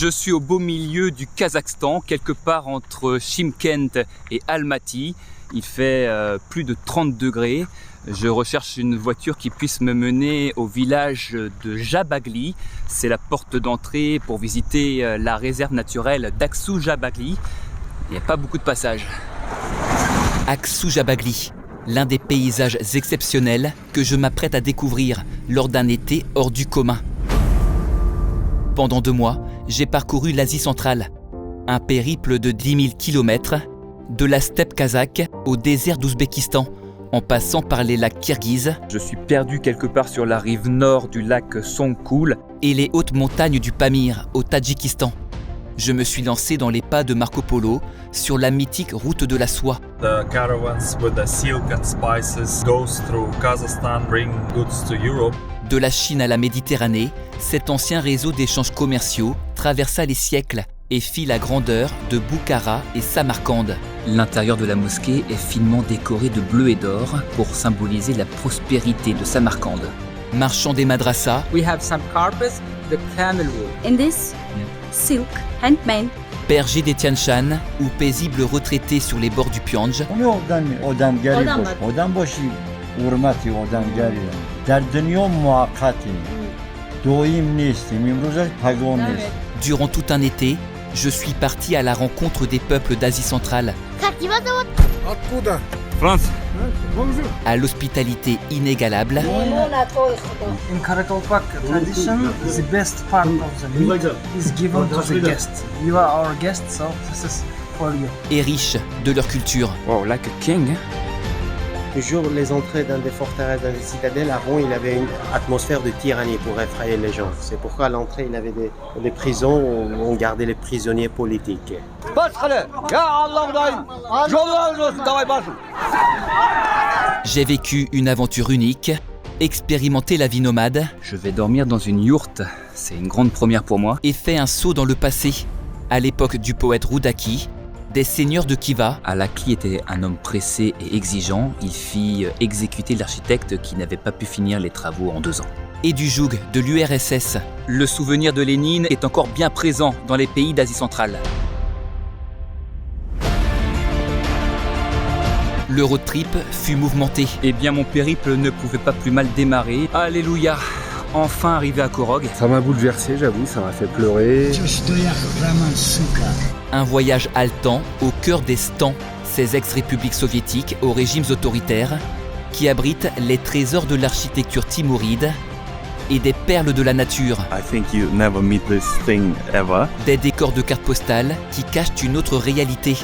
Je suis au beau milieu du Kazakhstan, quelque part entre Chimkent et Almaty. Il fait plus de 30 degrés. Je recherche une voiture qui puisse me mener au village de Jabagli. C'est la porte d'entrée pour visiter la réserve naturelle d'Aksu-Jabagli. Il n'y a pas beaucoup de passages. Aksu-Jabagli, l'un des paysages exceptionnels que je m'apprête à découvrir lors d'un été hors du commun. Pendant 2 mois, j'ai parcouru l'Asie centrale. Un périple de 10 000 km, de la steppe kazakh au désert d'Ouzbékistan, en passant par les lacs kirghizes. Je suis perdu quelque part sur la rive nord du lac Songkoul et les hautes montagnes du Pamir, au Tadjikistan. Je me suis lancé dans les pas de Marco Polo sur la mythique route de la soie. The caravans with the silk and spices goes through Kazakhstan, bring goods to Europe. De la Chine à la Méditerranée, cet ancien réseau d'échanges commerciaux traversa les siècles et fit la grandeur de Boukhara et Samarcande. L'intérieur de la mosquée est finement décoré de bleu et d'or pour symboliser la prospérité de Samarcande. Marchand des madrasas, We have some carpets, the camel wool. In this silk handmade, berger des Tian Shan ou paisibles retraités sur les bords du Pyongyang, durant tout un été, je suis parti à la rencontre des peuples d'Asie centrale. France. À l'hospitalité inégalable, In Karakalpak tradition, the best part of the meat is given to the guest. You are our guest, so this is for you. et riches de leur culture. Wow, like a king. Toujours les entrées dans des forteresses, dans des citadelles, avant il avait une atmosphère de tyrannie pour effrayer les gens. C'est pourquoi à l'entrée il avait des prisons où on gardait les prisonniers politiques. J'ai vécu une aventure unique, expérimenté la vie nomade Je vais dormir dans une yourte. C'est une grande première pour moi. et fait un saut dans le passé, à l'époque du poète Rudaki, des seigneurs de Khiva, Alakli était un homme pressé et exigeant. Il fit exécuter l'architecte qui n'avait pas pu finir les travaux en 2 ans. et du joug de l'URSS. Le souvenir de Lénine est encore bien présent dans les pays d'Asie centrale. Le road trip fut mouvementé. Eh bien, mon périple ne pouvait pas plus mal démarrer. Alléluia! Enfin arrivé à Korog. Ça m'a bouleversé, j'avoue, ça m'a fait pleurer. Un voyage haletant au cœur des stans, ces ex-républiques soviétiques aux régimes autoritaires, qui abritent les trésors de l'architecture timouride et des perles de la nature, I think you never meet this thing ever. des décors de cartes postales qui cachent une autre réalité,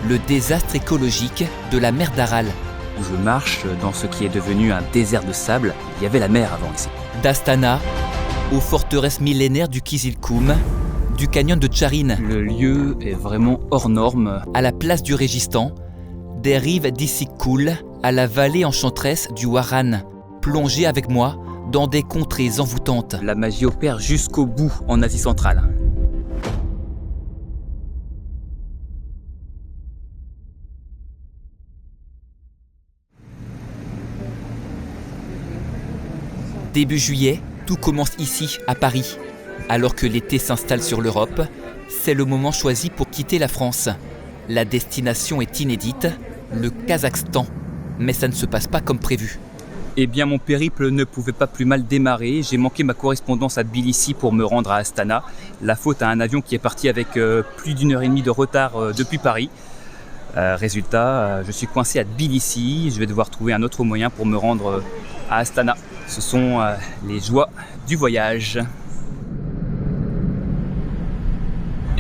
le désastre écologique de la mer d'Aral. Je marche dans ce qui est devenu un désert de sable. Il y avait la mer avant ici. D'Astana aux forteresses millénaires du Kizilkoum, du canyon de Tcharin Le lieu est vraiment hors norme. à la place du Régistan, des rives d'Issyk-Kul à la vallée enchanteresse du Waran. Plongez avec moi dans des contrées envoûtantes. La magie opère jusqu'au bout en Asie centrale. Début juillet, tout commence ici, à Paris. Alors que l'été s'installe sur l'Europe, c'est le moment choisi pour quitter la France. La destination est inédite, le Kazakhstan. Mais ça ne se passe pas comme prévu. Eh bien, mon périple ne pouvait pas plus mal démarrer. J'ai manqué ma correspondance à Tbilissi pour me rendre à Astana. La faute à un avion qui est parti avec plus d'1h30 de retard depuis Paris. Résultat, je suis coincé à Tbilissi. Je vais devoir trouver un autre moyen pour me rendre à Astana. Ce sont les joies du voyage.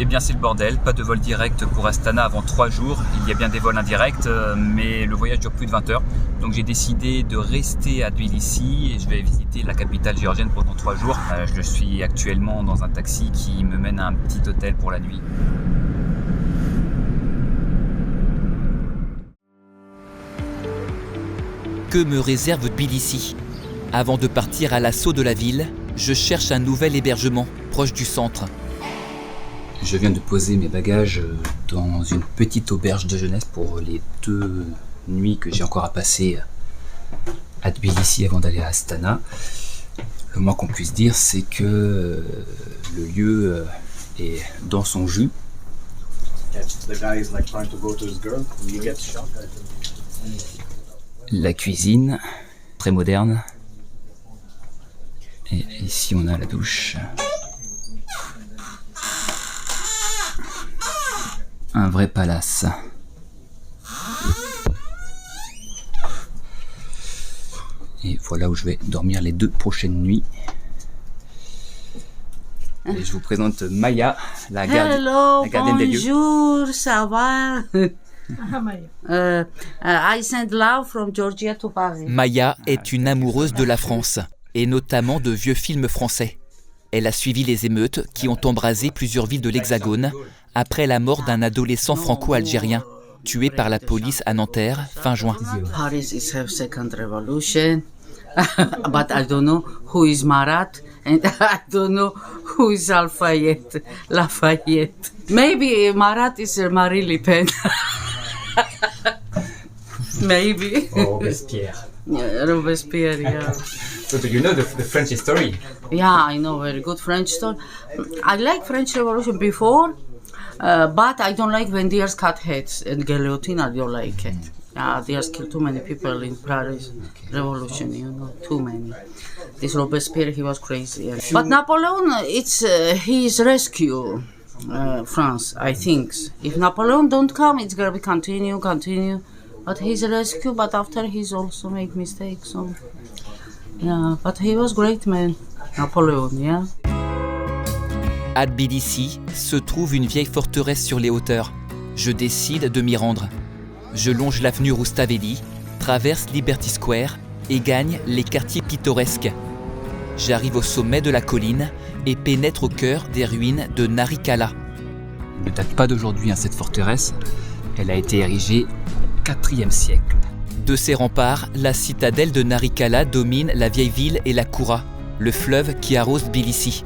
Eh bien, c'est le bordel. Pas de vol direct pour Astana avant 3 jours. Il y a bien des vols indirects, mais le voyage dure plus de 20 heures. Donc j'ai décidé de rester à Tbilissi et je vais visiter la capitale géorgienne pendant 3 jours. Je suis actuellement dans un taxi qui me mène à un petit hôtel pour la nuit. Que me réserve Tbilissi ? Avant de partir à l'assaut de la ville, je cherche un nouvel hébergement, proche du centre. Je viens de poser mes bagages dans une petite auberge de jeunesse pour les 2 nuits que j'ai encore à passer à Tbilissi avant d'aller à Astana. Le moins qu'on puisse dire, c'est que le lieu est dans son jus. La cuisine, très moderne. Et ici on a la douche. Un vrai palace. Et voilà où je vais dormir les 2 prochaines nuits. Et je vous présente Maya, la gardienne des lieux. Bonjour, ça va? I send love from Georgia to Paris. Maya est une amoureuse de la France, et notamment de vieux films français. Elle a suivi les émeutes qui ont embrasé plusieurs villes de l'Hexagone après la mort d'un adolescent franco-algérien tué par la police à Nanterre fin juin. Paris is have second revolution, but I don't know who is Marat and I don't know who is Lafayette. Maybe Marat is Marie Le Pen. Maybe. Robespierre. Yeah, Robespierre, yeah. So do you know the French history? Yeah, I know very good French story. I like French Revolution before, but I don't like when Diaz cut heads and guillotine. I don't like it. Yeah, Diaz killed too many people in Paris Revolution. You know, too many. This Robespierre, he was crazy. Yeah. But Napoleon, it's his rescue. France, I think. If Napoleon don't come, it's gonna be continue. But he's a rescue. But after he's also made mistakes. So yeah, but he was great man, Napoleon. Yeah. À Tbilissi se trouve une vieille forteresse sur les hauteurs. Je décide de m'y rendre. Je longe l'avenue Roustavéli, traverse Liberty Square et gagne les quartiers pittoresques. J'arrive au sommet de la colline et pénètre au cœur des ruines de Narikala. Elle ne date pas d'aujourd'hui, cette forteresse. Elle a été érigée au IVe siècle. De ses remparts, la citadelle de Narikala domine la vieille ville et la Koura, le fleuve qui arrose Tbilissi.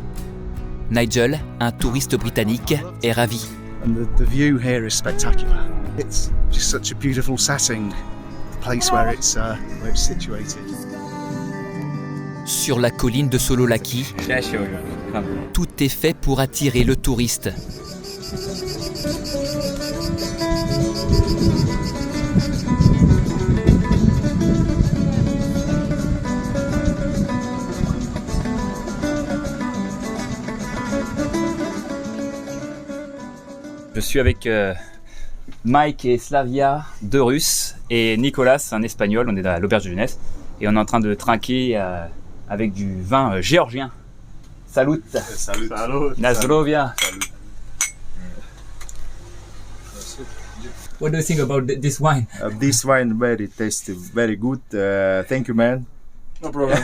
Nigel, un touriste britannique, est ravi. And the view here is spectacular. It's just such a beautiful setting, the place where it's situated. Sur la colline de Sololaki, tout est fait pour attirer le touriste. Je suis avec Mike et Slavia, 2 Russes, et Nicolas, un Espagnol. On est à l'auberge de jeunesse et on est en train de trinquer avec du vin géorgien. Salut. Salut. Nazdrovia. What do you think about this wine? This wine very tasty, very good. Thank you, man. No problem.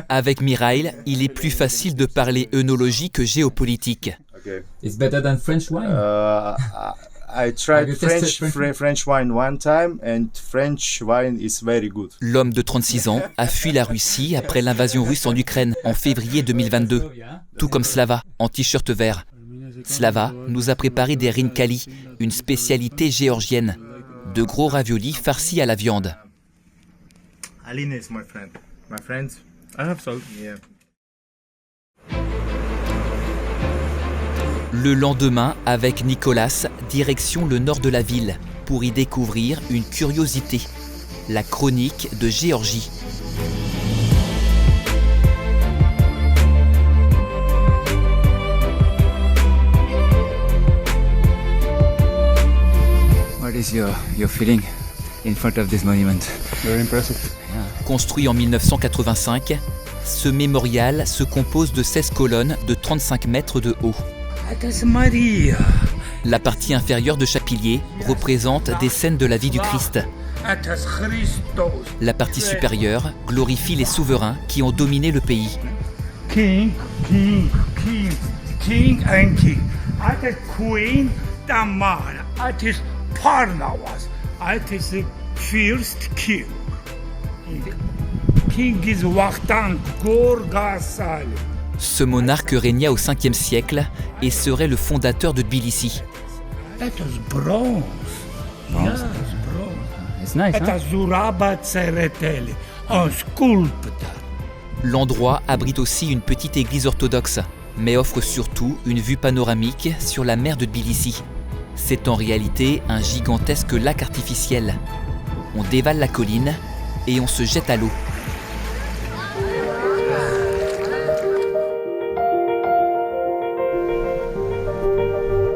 Avec Mikhail, il est plus facile de parler œnologie que géopolitique. Okay. It's better than French wine. I tried French wine one time and French wine is very good. L'homme de 36 ans a fui la Russie après l'invasion russe en Ukraine en février 2022, tout comme Slava, en t-shirt vert. Slava nous a préparé des rinkali, une spécialité géorgienne, de gros raviolis farcis à la viande. Aline is my friend. My friend. I have salt. Yeah. Le lendemain, avec Nicolas, direction le nord de la ville, pour y découvrir une curiosité, la chronique de Géorgie. What is your feeling in front of this monument? Very impressive. Construit en 1985, ce mémorial se compose de 16 colonnes de 35 mètres de haut. La partie inférieure de chaque pilier représente des scènes de la vie du Christ. La partie supérieure glorifie les souverains qui ont dominé le pays. King and king. At the queen Tamar, at his Parnavas, at his first king. King is Vakhtang Gorgasal. Ce monarque régna au 5e siècle et serait le fondateur de Tbilissi. That was bronze. Yes, bronze. It's nice, That was Zuraba Tsereteli, un sculpteur. L'endroit abrite aussi une petite église orthodoxe. mais offre surtout une vue panoramique sur la mer de Tbilissi. C'est en réalité un gigantesque lac artificiel. On dévale la colline et on se jette à l'eau.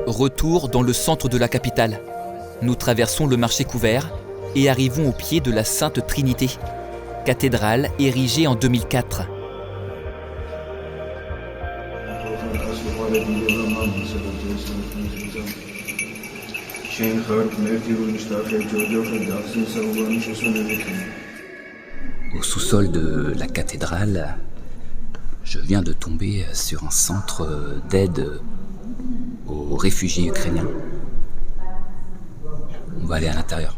Retour dans le centre de la capitale. Nous traversons le marché couvert et arrivons au pied de la Sainte Trinité, cathédrale érigée en 2004. Au sous-sol de la cathédrale, je viens de tomber sur un centre d'aide aux réfugiés ukrainiens. On va aller à l'intérieur.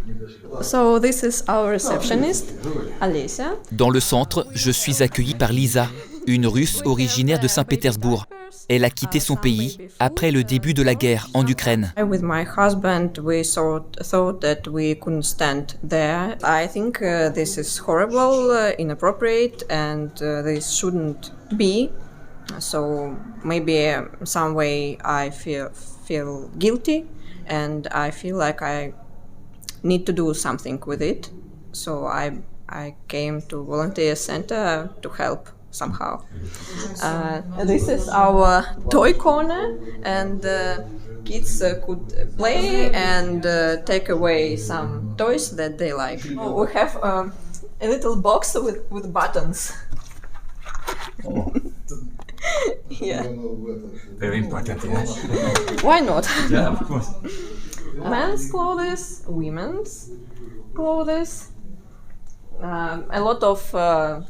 So this is our receptionist, Alessia. Dans le centre, je suis accueilli par Lisa, une Russe originaire de Saint-Pétersbourg. Elle a quitté son pays après le début de la guerre en Ukraine. With my husband, we thought that we couldn't stand there. I think this is horrible, inappropriate, and this shouldn't be. So maybe some way I feel guilty, and I feel like I need to do something with it. So I came to volunteer center to help somehow. This is our toy corner, and kids could play and take away some toys that they like. We have a little box with buttons. Oh. Yeah. Very important, yeah. Why not? Yeah, of course. Men's clothes, women's clothes, a lot of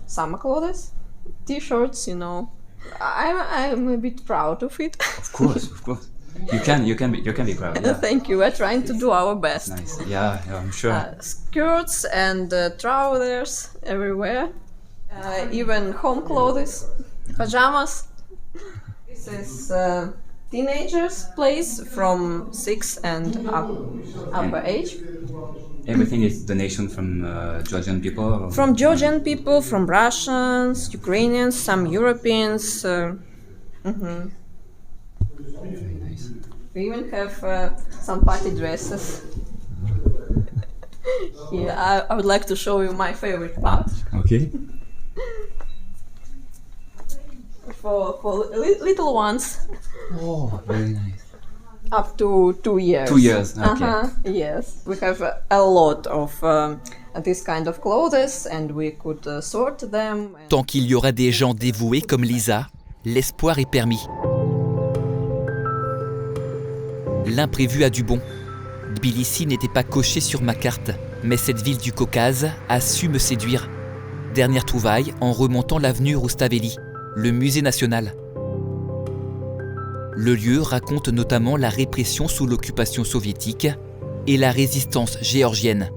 summer clothes, t-shirts, you know. I'm a bit proud of it. Of course. You can be proud. Yeah. Thank you. We're trying to do our best. Nice. Yeah, I'm sure. Skirts and trousers everywhere, even home clothes, pajamas. This is teenagers' place from 6 and upper age. Everything is donation from Georgian people? From Georgian people, from Russians, Ukrainians, some Europeans. Very nice. We even have some party dresses. Yeah, I would like to show you my favorite part. Okay. For little ones. Oh, very nice. Up to 2 years. 2 years, okay. Yes, we have a lot of this kind of clothes and we could sort them. Tant qu'il y aura des gens dévoués comme Lisa, l'espoir est permis. L'imprévu a du bon. Tbilissi n'était pas coché sur ma carte, mais cette ville du Caucase a su me séduire. Dernière trouvaille en remontant l'avenue Roustaveli, le musée national. Le lieu raconte notamment la répression sous l'occupation soviétique et la résistance géorgienne.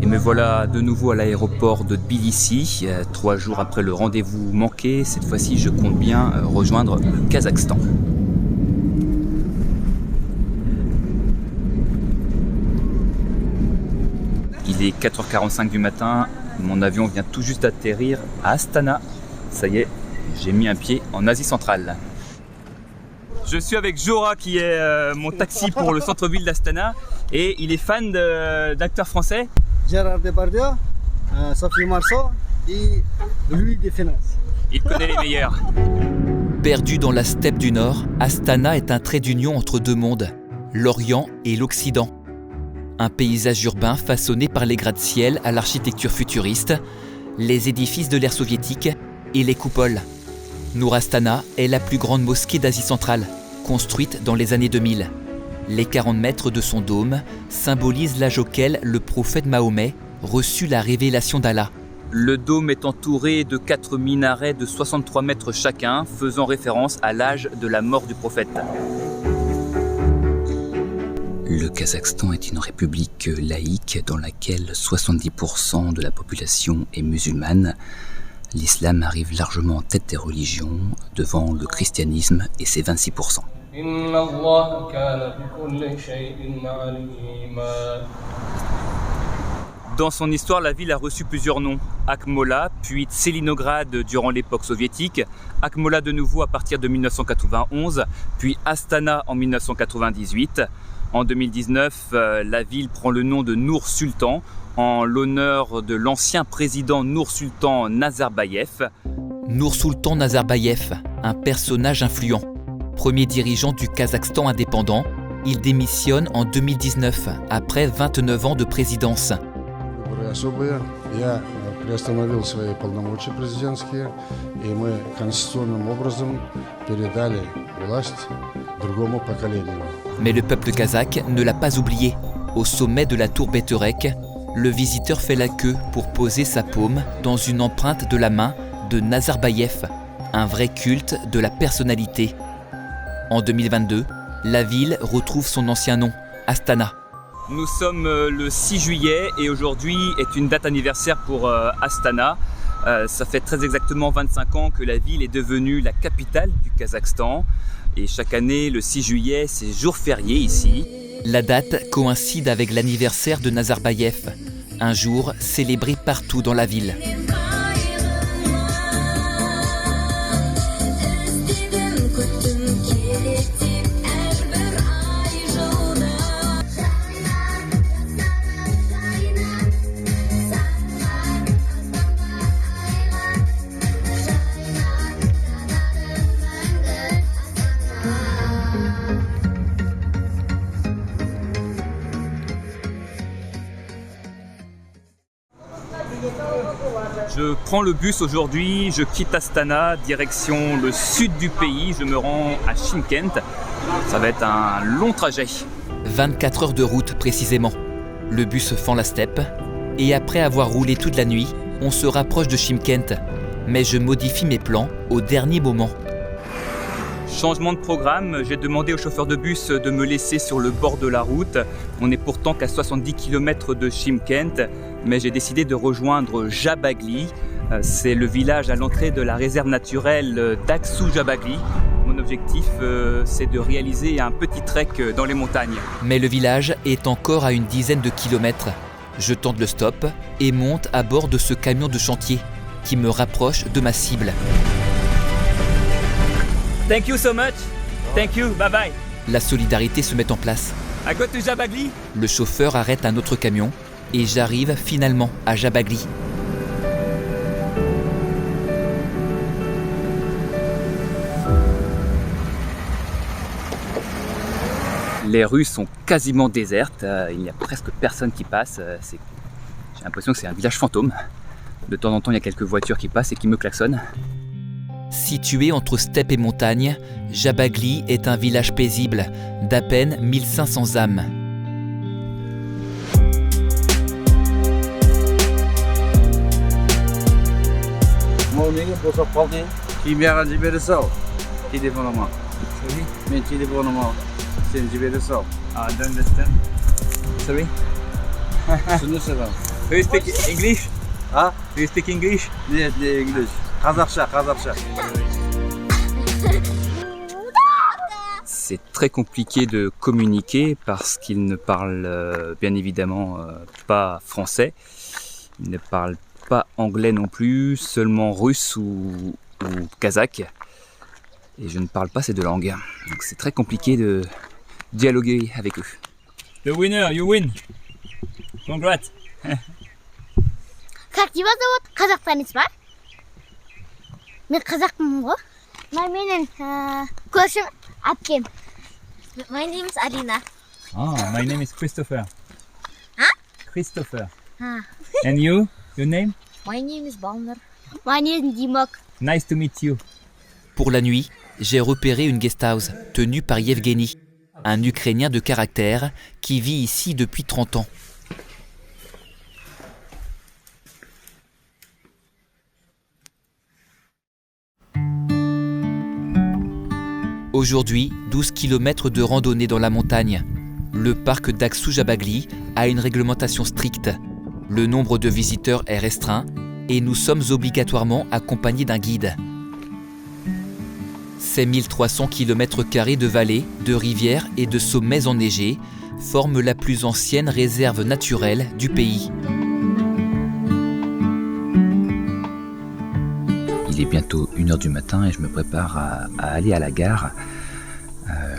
Et me voilà de nouveau à l'aéroport de Tbilissi, 3 jours après le rendez-vous manqué. Cette fois-ci, je compte bien rejoindre le Kazakhstan. Il est 4h45 du matin, mon avion vient tout juste d'atterrir à Astana. Ça y est, j'ai mis un pied en Asie centrale. Je suis avec Jora qui est mon taxi pour le centre-ville d'Astana et il est fan d'acteurs français. Gérard Depardieu, Sophie Marceau et Louis de Funès. Il connaît les meilleurs. Perdu dans la steppe du Nord, Astana est un trait d'union entre deux mondes, l'Orient et l'Occident. Un paysage urbain façonné par les gratte-ciel à l'architecture futuriste, les édifices de l'ère soviétique et les coupoles. Nour Astana est la plus grande mosquée d'Asie centrale, construite dans les années 2000. Les 40 mètres de son dôme symbolisent l'âge auquel le prophète Mahomet reçut la révélation d'Allah. Le dôme est entouré de 4 minarets de 63 mètres chacun, faisant référence à l'âge de la mort du prophète. Le Kazakhstan est une république laïque dans laquelle 70% de la population est musulmane. L'islam arrive largement en tête des religions, devant le christianisme et ses 26%. Dans son histoire, la ville a reçu plusieurs noms. Akmola, puis Tselinograd durant l'époque soviétique, Akmola de nouveau à partir de 1991, puis Astana en 1998. En 2019, la ville prend le nom de Nour Sultan en l'honneur de l'ancien président Nour Sultan Nazarbayev. Nour Sultan Nazarbayev, un personnage influent. Premier dirigeant du Kazakhstan indépendant, il démissionne en 2019, après 29 ans de présidence. Я приостановил свои полномочия президентские, и мы конституционным образом передали власть другому поколению. Mais le peuple kazakh ne l'a pas oublié. Au sommet de la tour Beterek, le visiteur fait la queue pour poser sa paume dans une empreinte de la main de Nazarbayev, un vrai culte de la personnalité. En 2022, la ville retrouve son ancien nom, Astana. Nous sommes le 6 juillet et aujourd'hui est une date anniversaire pour Astana. Ça fait très exactement 25 ans que la ville est devenue la capitale du Kazakhstan. Et chaque année, le 6 juillet, c'est jour férié ici. La date coïncide avec l'anniversaire de Nazarbayev, un jour célébré partout dans la ville. Je prends le bus aujourd'hui, je quitte Astana, direction le sud du pays, je me rends à Chimkent. Ça va être un long trajet. 24 heures de route précisément. Le bus fend la steppe et après avoir roulé toute la nuit, on se rapproche de Chimkent. Mais je modifie mes plans au dernier moment. Changement de programme, j'ai demandé au chauffeur de bus de me laisser sur le bord de la route. On n'est pourtant qu'à 70 km de Chimkent, mais j'ai décidé de rejoindre Jabagli. C'est le village à l'entrée de la réserve naturelle d'Aksu-Jabagli. Mon objectif, c'est de réaliser un petit trek dans les montagnes. Mais le village est encore à une dizaine de kilomètres. Je tente le stop et monte à bord de ce camion de chantier qui me rapproche de ma cible. Thank you so much. Thank you. Bye bye. La solidarité se met en place. I go to Jabagli. Le chauffeur arrête un autre camion et j'arrive finalement à Jabagli. Les rues sont quasiment désertes. Il n'y a presque personne qui passe. J'ai l'impression que c'est un village fantôme. De temps en temps, il y a quelques voitures qui passent et qui me klaxonnent. Situé entre steppe et montagne, Jabagli est un village paisible d'à peine 1500 âmes. I don't understand. Sorry? Do you speak English? Ah? Do you speak English? Нет, не English. Казахша. C'est très compliqué de communiquer parce qu'ils ne parlent bien évidemment pas français. Ils ne parlent pas anglais non plus, seulement russe ou kazakh. Et je ne parle pas ces deux langues. Donc c'est très compliqué de dialoguer avec eux. The winner, you win. Congrats. Как тебя зовут? Казахстанец ба? Мен қазақпын ғой. Менің көршім әпкем. My name is Alina. My name is Christopher. Huh? Christopher. And you? Your name? My name is Balner. My name is Dimok. Nice to meet you. Pour la nuit, j'ai repéré une guest house tenue par Yevgeny, un Ukrainien de caractère qui vit ici depuis 30 ans. Aujourd'hui, 12 km de randonnée dans la montagne. Le parc d'Aksu-Jabagli a une réglementation stricte. Le nombre de visiteurs est restreint et nous sommes obligatoirement accompagnés d'un guide. Ces 1300 km² de vallées, de rivières et de sommets enneigés forment la plus ancienne réserve naturelle du pays. Il est bientôt 1h du matin et je me prépare à aller à la gare.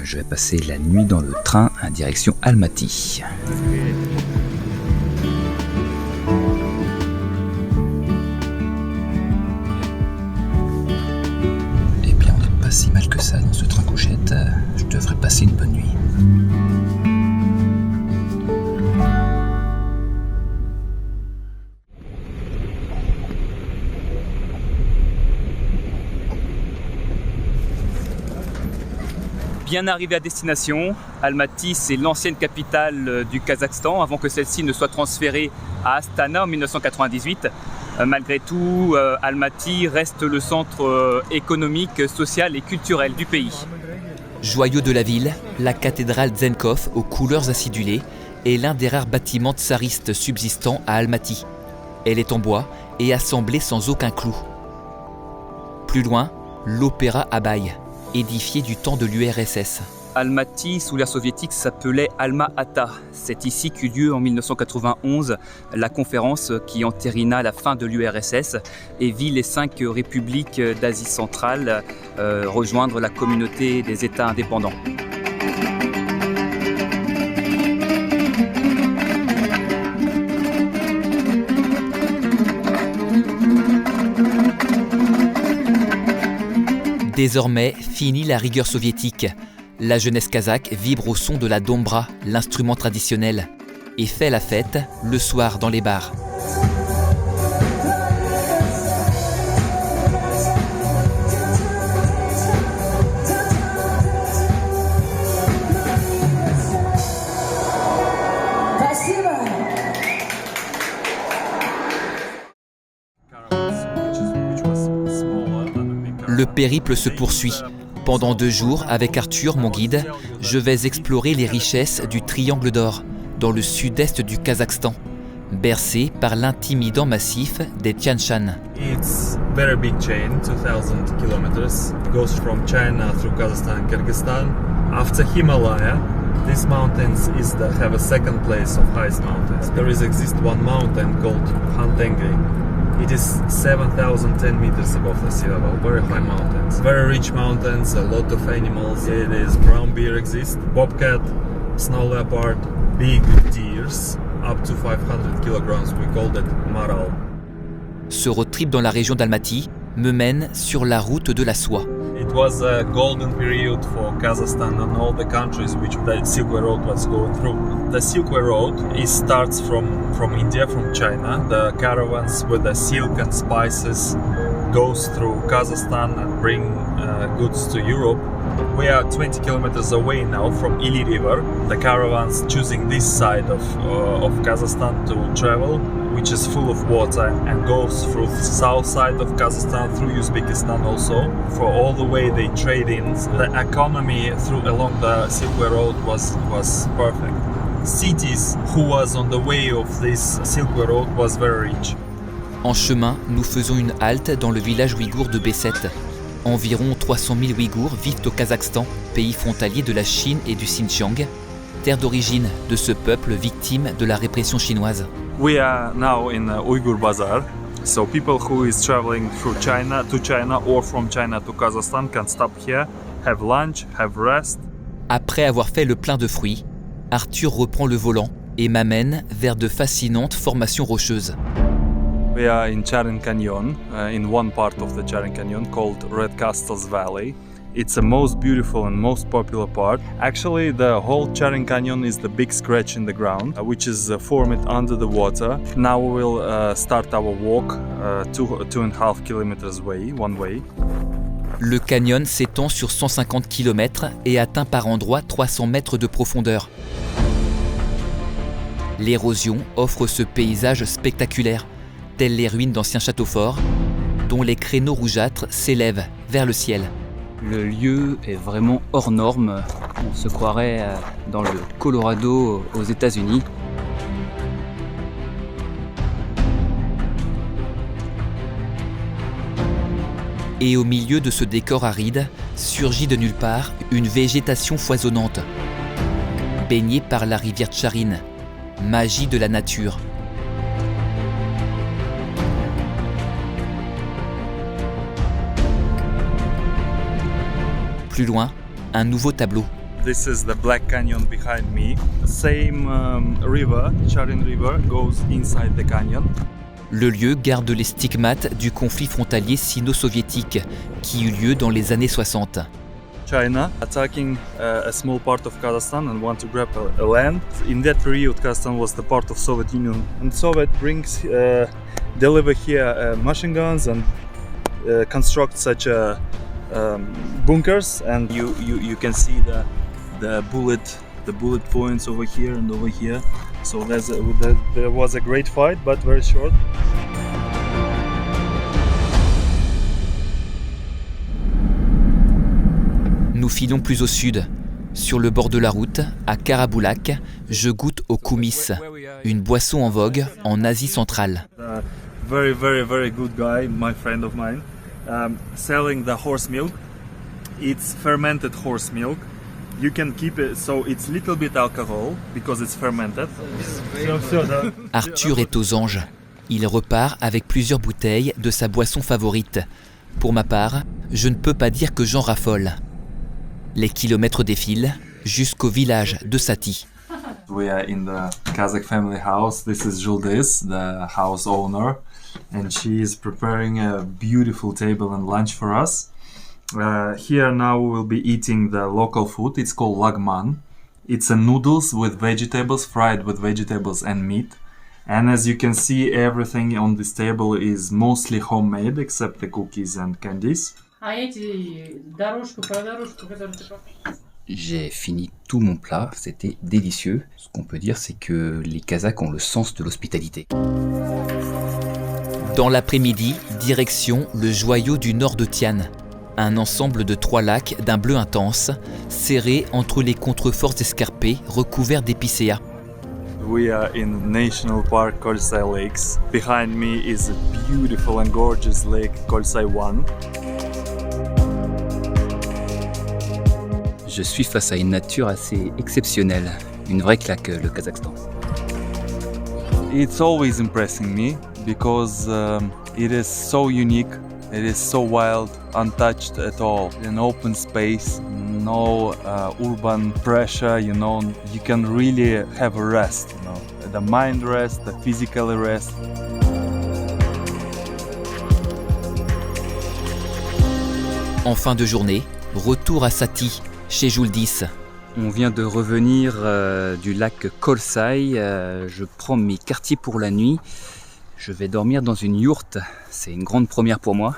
Je vais passer la nuit dans le train en direction Almaty. Eh bien, on n'est pas si mal que ça dans ce train couchette. Je devrais passer une bonne nuit. Bien arrivé à destination, Almaty, c'est l'ancienne capitale du Kazakhstan avant que celle-ci ne soit transférée à Astana en 1998. Malgré tout, Almaty reste le centre économique, social et culturel du pays. Joyau de la ville, la cathédrale Dzenkov aux couleurs acidulées est l'un des rares bâtiments tsaristes subsistants à Almaty. Elle est en bois et assemblée sans aucun clou. Plus loin, l'Opéra Abay, édifié du temps de l'URSS. Almaty, sous l'ère soviétique, s'appelait Alma-Ata. C'est ici qu'eut lieu en 1991 la conférence qui entérina la fin de l'URSS et vit les 5 républiques d'Asie centrale rejoindre la communauté des États indépendants. Désormais, fini la rigueur soviétique. La jeunesse kazakh vibre au son de la dombra, l'instrument traditionnel, et fait la fête le soir dans les bars. Le périple se poursuit. Pendant 2 jours, avec Arthur, mon guide, je vais explorer les richesses du Triangle d'Or, dans le sud-est du Kazakhstan, bercé par l'intimidant massif des Tian Shan. It's a very big chain, 2000 kilometers. It goes from China through Kazakhstan and Kyrgyzstan. After Himalaya, these mountains have a second place of highest mountains. There exists one mountain called Han Tengri. It is 7,010 meters above the sea level, very high mountains. Very rich mountains, a lot of animals. It is brown bear exists, bobcat, snow leopard, big deers, up to 500 kilograms, we call that maral. Ce road trip dans la région d'Almaty me mène sur la route de la soie. It was a golden period for Kazakhstan and all the countries which the Silk Road was going through. The Silk Road starts from India, from China. The caravans with the silk and spices goes through Kazakhstan and bring goods to Europe. We are 20 kilometers away now from Ili River. The caravans choosing this side of Kazakhstan to travel, which is full of water, and goes through the south side of Kazakhstan, through Uzbekistan also. For all the way they trade in, the economy along the Silk Road was perfect. Cities who was on the way of this Silk Road was very rich. En chemin, nous faisons une halte dans le village ouïghour de Besset. Environ 300 000 Ouïghours vivent au Kazakhstan, pays frontalier de la Chine et du Xinjiang, terre d'origine de ce peuple victime de la répression chinoise. We are now in Uyghur Bazaar, so people who is traveling through China to China or from China to Kazakhstan can stop here, have lunch, have rest. Après avoir fait le plein de fruits, Arthur reprend le volant et m'amène vers de fascinantes formations rocheuses. We are in Charin Canyon, in one part of the Charin Canyon called Red Castles Valley. It's the most beautiful and most popular part. Actually, the whole Charin Canyon is the big scratch in the ground, which is formed under the water. Now we will start our walk 2.5 kilometers one way. Le canyon s'étend sur 150 km et atteint par endroits 300 mètres de profondeur. L'érosion offre ce paysage spectaculaire, tels les ruines d'anciens châteaux forts, dont les créneaux rougeâtres s'élèvent vers le ciel. Le lieu est vraiment hors norme. On se croirait dans le Colorado aux États-Unis. Et au milieu de ce décor aride, surgit de nulle part une végétation foisonnante. Baignée par la rivière Tcharin, magie de la nature. plus loin, un nouveau tableau. This is the Black Canyon behind me. Same river, Charin River, goes inside the canyon. Le lieu garde les stigmates du conflit frontalier sino-soviétique qui eut lieu dans les années 60. China attacking a small part of Kazakhstan and want to grab a land. In that period, Kazakhstan was the part of Soviet Union, and Soviet deliver here machine guns and construct such bunkers. And you can see the bullet points over here and over here. So there was a great fight, but very short. Nous filons plus au sud. Sur le bord de la route, à Karaboulak, je goûte au koumis, une boisson en vogue en Asie centrale. Very, very, very good guy, my friend of mine, selling the horse milk. It's fermented horse milk. You can keep it, so it's little bit alcohol because it's fermented. Arthur est aux anges. Il repart avec plusieurs bouteilles de sa boisson favorite. Pour ma part, je ne peux pas dire que j'en raffole. Les kilomètres défilent jusqu'au village de Sati. We are in the Kazakh family house. This is Juldis, the house owner, and she is preparing a beautiful table and lunch for us. Here now we will be eating the local food. It's called lagman. It's a noodles with vegetables, fried with vegetables and meat. And as you can see, everything on this table is mostly homemade except the cookies and candies. J'ai fini tout mon plat, c'était délicieux. Ce qu'on peut dire, c'est que les Kazakhs ont le sens de l'hospitalité. Dans l'après-midi, direction le joyau du nord de Tian. Un ensemble de 3 lacs d'un bleu intense, serrés entre les contreforts escarpés recouverts d'épicéas. We are in National Park Kolsai Lakes. Behind me is a beautiful and gorgeous lake, Kolsai 1. Je suis face à une nature assez exceptionnelle, une vraie claque, le Kazakhstan. It's always impressing me because it is so unique, it is so wild, untouched at all. An open space, no urban pressure, you can really have a rest, the mind rest, the physical rest. En fin de journée, retour à Sati, chez Juldis. On vient de revenir du lac Kolsai. Je prends mes quartiers pour la nuit. Je vais dormir dans une yourte. C'est une grande première pour moi.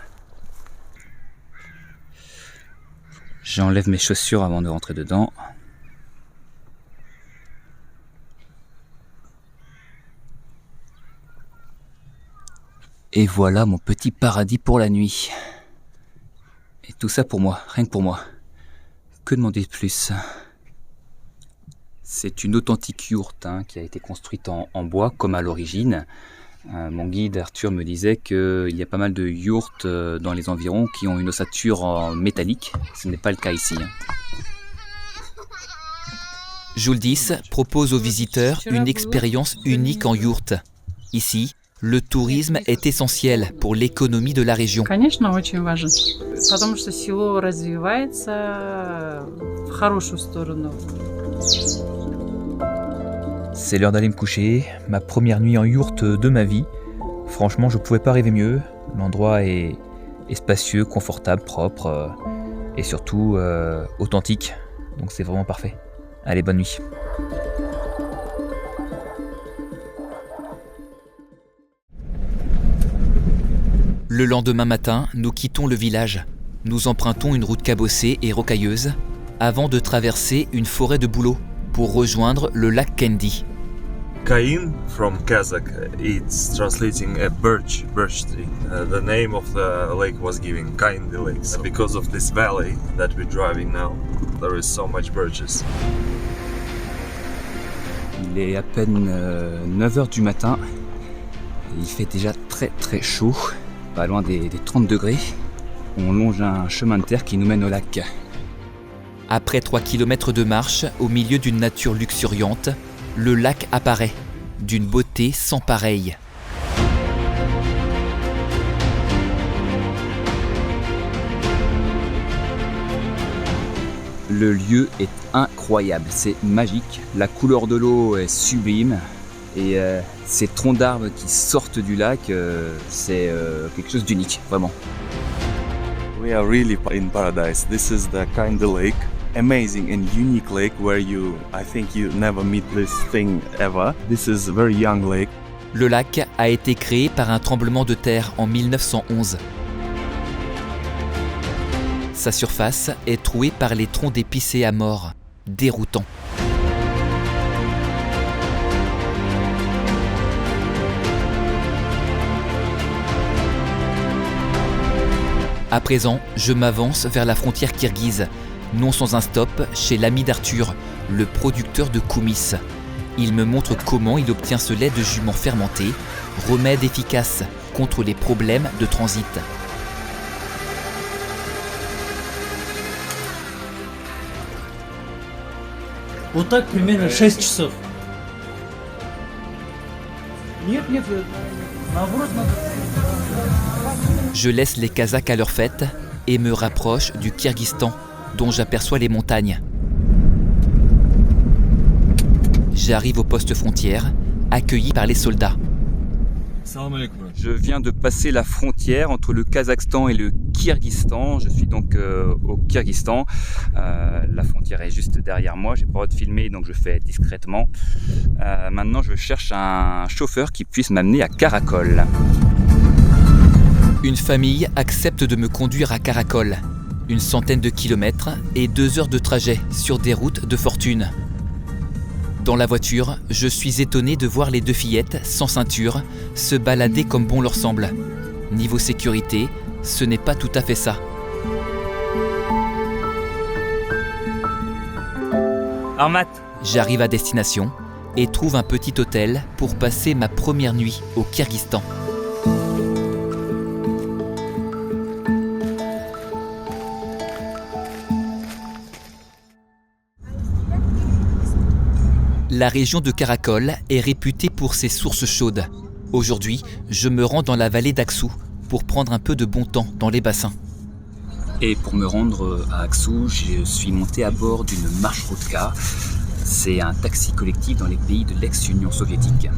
J'enlève mes chaussures avant de rentrer dedans. Et voilà mon petit paradis pour la nuit. Et tout ça pour moi, rien que pour moi. Que demander de plus? C'est une authentique yourte qui a été construite en bois comme à l'origine. Mon guide Arthur me disait qu'il y a pas mal de yourtes dans les environs qui ont une ossature en métallique. Ce n'est pas le cas ici. Juldis propose aux visiteurs une expérience unique en yourte. Ici, le tourisme est essentiel pour l'économie de la région. Конечно, очень важен, потому что село развивается в хорошую сторону. C'est l'heure d'aller me coucher, ma première nuit en yourte de ma vie. Franchement, je pouvais pas rêver mieux. L'endroit est spacieux, confortable, propre et surtout authentique. Donc c'est vraiment parfait. Allez, bonne nuit. Le lendemain matin, nous quittons le village. Nous empruntons une route cabossée et rocailleuse avant de traverser une forêt de bouleaux pour rejoindre le lac Kendi. Kain from Kazakh, it's translating a birch tree. The name of the lake was given Kaindi Lake. Because of this valley that we're driving now, there is so much birches. Il est à peine 9h du matin. Il fait déjà très très chaud, pas loin des 30 degrés. On longe un chemin de terre qui nous mène au lac. Après 3 km de marche, au milieu d'une nature luxuriante, le lac apparaît, d'une beauté sans pareille. Le lieu est incroyable, c'est magique. La couleur de l'eau est sublime. Et ces troncs d'arbres qui sortent du lac, c'est quelque chose d'unique, vraiment. We are really in paradise. This is the kind of lake, amazing and unique lake where I think you never meet this thing ever. This is a very young lake. Le lac a été créé par un tremblement de terre en 1911. Sa surface est trouée par les troncs d'épicéas morts, déroutant. À présent, je m'avance vers la frontière kirghize, non sans un stop chez l'ami d'Arthur, le producteur de koumis. Il me montre comment il obtient ce lait de jument fermenté, remède efficace contre les problèmes de transit. Вот так примерно 6 часов. Нет, наоборот, надо... Je laisse les Kazakhs à leur fête et me rapproche du Kyrgyzstan, dont j'aperçois les montagnes. J'arrive au poste frontière, accueilli par les soldats. Je viens de passer la frontière entre le Kazakhstan et le Kyrgyzstan. Je suis donc au Kyrgyzstan. La frontière est juste derrière moi. J'ai pas le droit de filmer, donc je fais discrètement. Maintenant, je cherche un chauffeur qui puisse m'amener à Karakol. Une famille accepte de me conduire à Karakol. Une centaine de kilomètres et 2 heures de trajet sur des routes de fortune. Dans la voiture, je suis étonné de voir les 2 fillettes, sans ceinture, se balader comme bon leur semble. Niveau sécurité, ce n'est pas tout à fait ça. Armat. J'arrive à destination et trouve un petit hôtel pour passer ma première nuit au Kyrgyzstan. La région de Karakol est réputée pour ses sources chaudes. Aujourd'hui, je me rends dans la vallée d'Aksou pour prendre un peu de bon temps dans les bassins. Et pour me rendre à Aksou, je suis monté à bord d'une marshrutka. C'est un taxi collectif dans les pays de l'ex-Union soviétique.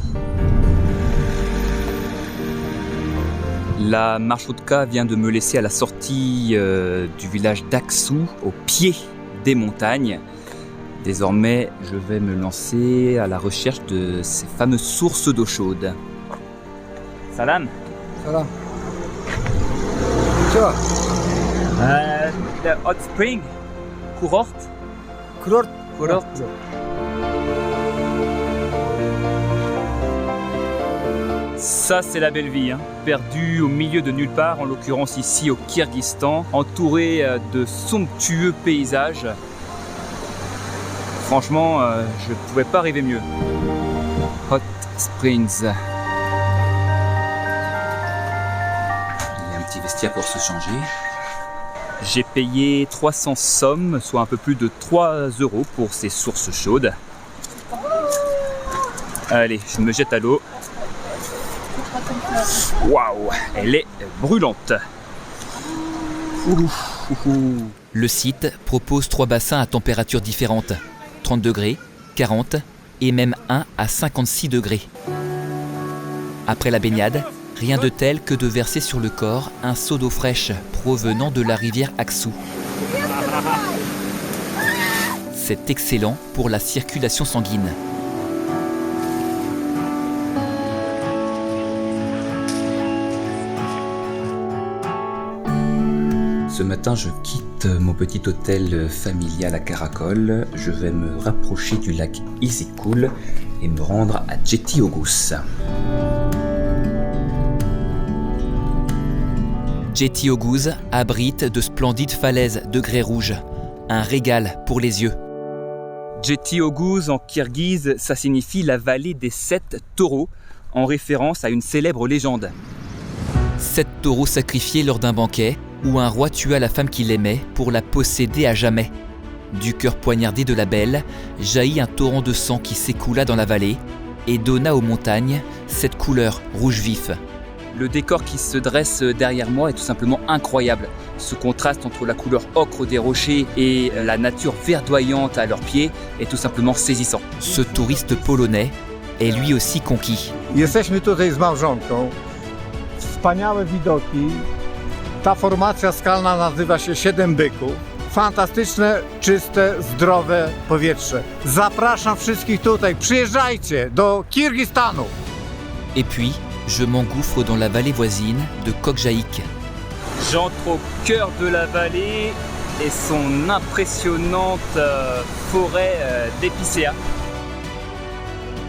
La marshrutka vient de me laisser à la sortie du village d'Aksou, au pied des montagnes. Désormais, je vais me lancer à la recherche de ces fameuses sources d'eau chaude. Salam. Salam. Что? The hot spring. Kurort. Kurort. Ça, c'est la belle vie, hein. Perdu au milieu de nulle part, en l'occurrence ici au Kyrgyzstan, entouré de somptueux paysages. Franchement, je ne pouvais pas rêver mieux. Hot Springs. Il y a un petit vestiaire pour se changer. J'ai payé 300 sommes, soit un peu plus de 3 € pour ces sources chaudes. Allez, je me jette à l'eau. Waouh, elle est brûlante. Le site propose 3 bassins à températures différentes. 30 degrés, 40 et même 1 à 56 degrés. Après la baignade, rien de tel que de verser sur le corps un seau d'eau fraîche provenant de la rivière Aksou. C'est excellent pour la circulation sanguine. Ce matin, je quitte mon petit hôtel familial à Karakol. Je vais me rapprocher du lac Issyk-Kul et me rendre à Jeti Oghuz. Jeti Oghuz abrite de splendides falaises de grès rouge, un régal pour les yeux. Jeti Oghuz en kirghize, ça signifie la vallée des 7 taureaux, en référence à une célèbre légende. 7 taureaux sacrifiés lors d'un banquet où un roi tua la femme qu'il aimait pour la posséder à jamais. Du cœur poignardé de la belle jaillit un torrent de sang qui s'écoula dans la vallée et donna aux montagnes cette couleur rouge vif. Le décor qui se dresse derrière moi est tout simplement incroyable. Ce contraste entre la couleur ocre des rochers et la nature verdoyante à leurs pieds est tout simplement saisissant. Ce touriste polonais est lui aussi conquis. Jesteśmy tutaj z małżonką. Wspaniałe widoki. Ta formacja skalna nazywa się Siedem Byków. Fantastyczne, czyste, zdrowe powietrze. Zapraszam wszystkich tutaj. Przyjeżdżajcie do Kirghizstanu. Et puis, je m'engouffre dans la vallée voisine de Kokjaïk. J'entre au cœur de la vallée et son impressionnante forêt d'épicéas.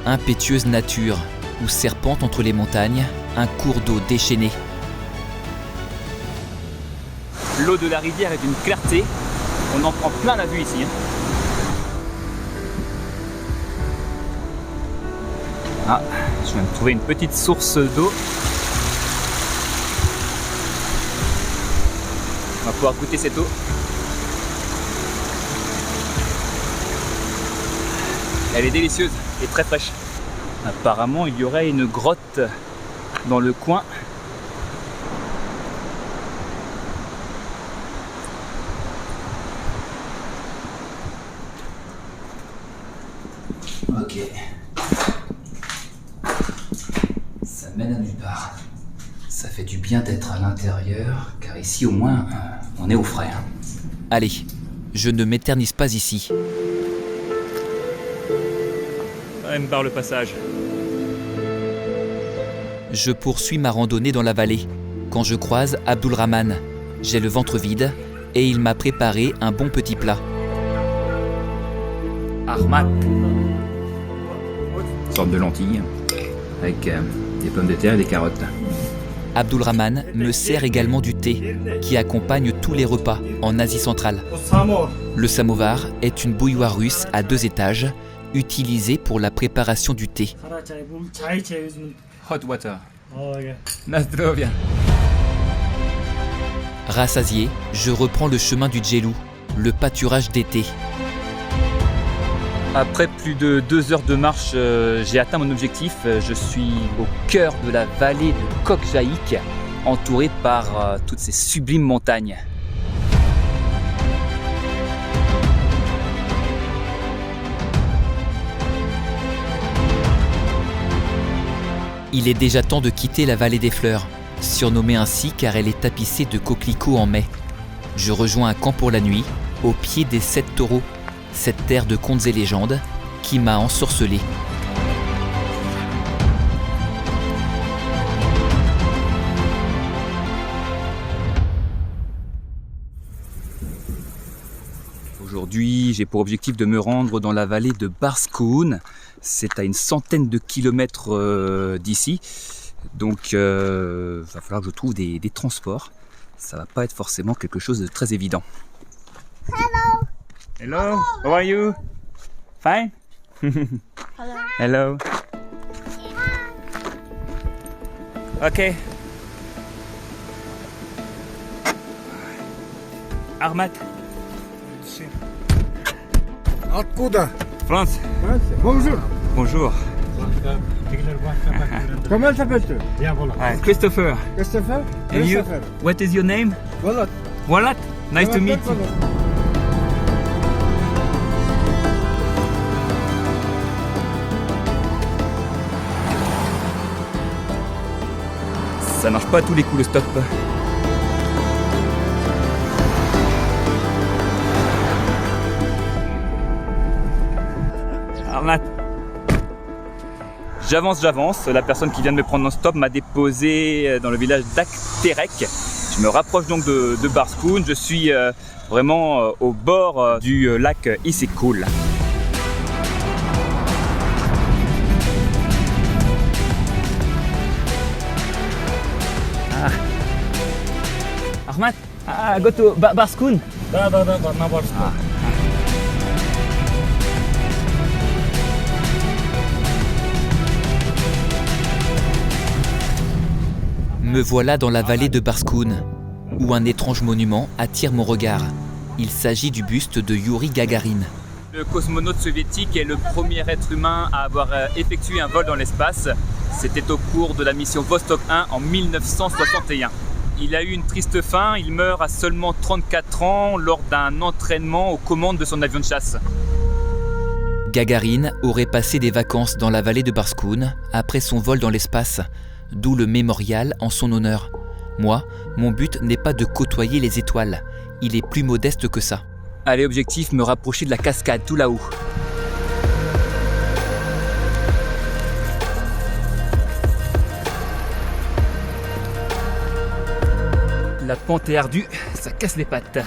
Impétueuse nature, où serpente entre les montagnes un cours d'eau déchaîné. L'eau de la rivière est d'une clarté, on en prend plein la vue ici. Ah, je viens de trouver une petite source d'eau. On va pouvoir goûter cette eau. Elle est délicieuse et très fraîche. Apparemment, il y aurait une grotte dans le coin. Ok. Ça mène à nulle part. Ça fait du bien d'être à l'intérieur, car ici au moins, on est au frais. Allez, je ne m'éternise pas ici. Elle me barre le passage. Je poursuis ma randonnée dans la vallée, quand je croise Abdulrahman. J'ai le ventre vide, et il m'a préparé un bon petit plat. Ahmad. Une sorte de lentilles, avec des pommes de terre et des carottes. Abdulrahman me sert également du thé, qui accompagne tous les repas en Asie centrale. Le samovar est une bouilloire russe à 2 étages, utilisée pour la préparation du thé. Hot water. Na zdrowie. Rassasié, je reprends le chemin du Djelou, le pâturage d'été. Après plus de 2 heures de marche, j'ai atteint mon objectif. Je suis au cœur de la vallée de Kokjaïk, entouré par toutes ces sublimes montagnes. Il est déjà temps de quitter la vallée des fleurs, surnommée ainsi car elle est tapissée de coquelicots en mai. Je rejoins un camp pour la nuit, au pied des 7 taureaux, cette terre de contes et légendes qui m'a ensorcelé. Aujourd'hui, j'ai pour objectif de me rendre dans la vallée de Barskoun. C'est à une centaine de kilomètres d'ici. Donc, va falloir que je trouve des transports. Ça va pas être forcément quelque chose de très évident. Hello. Hello. How are you? Fine. Hello. Hello. Okay. Ahmad. Откуда? France. Bonjour. Bonjour. Comment t'appelles-tu? Christopher. Christopher? And you? Christopher. What is your name? Walat. Walat. Nice to meet you. Ça marche pas à tous les coups le stop. Ahmad. J'avance. La personne qui vient de me prendre en stop m'a déposé dans le village d'Akterek. Je me rapproche donc de Barskoun. Je suis vraiment au bord du lac Issyk-Kul. Ahmad, go to Barskoun. Me voilà dans la vallée de Barskoun, où un étrange monument attire mon regard. Il s'agit du buste de Youri Gagarin. Le cosmonaute soviétique est le premier être humain à avoir effectué un vol dans l'espace. C'était au cours de la mission Vostok 1 en 1961. Il a eu une triste fin, il meurt à seulement 34 ans lors d'un entraînement aux commandes de son avion de chasse. Gagarine aurait passé des vacances dans la vallée de Barskoun après son vol dans l'espace, d'où le mémorial en son honneur. Moi, mon but n'est pas de côtoyer les étoiles, il est plus modeste que ça. Allez, objectif, me rapprocher de la cascade tout là-haut. La pente est ardue, ça casse les pattes.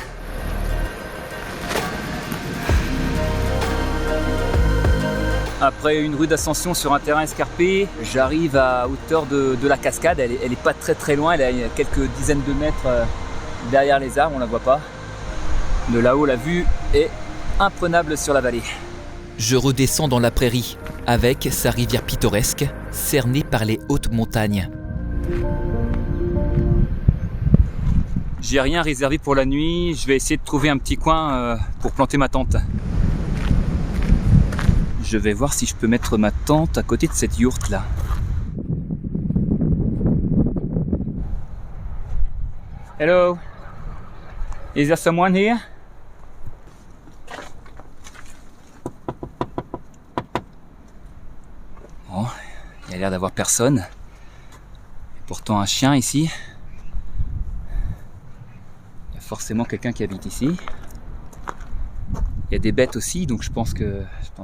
Après une rude ascension sur un terrain escarpé, j'arrive à hauteur de la cascade. Elle est pas très loin, elle est à quelques dizaines de mètres derrière les arbres, on la voit pas. De là-haut, la vue est imprenable sur la vallée. Je redescends dans la prairie, avec sa rivière pittoresque, cernée par les hautes montagnes. J'ai rien réservé pour la nuit, je vais essayer de trouver un petit coin pour planter ma tente. Je vais voir si je peux mettre ma tente à côté de cette yourte là. Hello, is there someone here? Bon, il y a l'air d'avoir personne. Et pourtant un chien ici. Il y a forcément quelqu'un qui habite ici. Il y a des bêtes aussi, donc je pense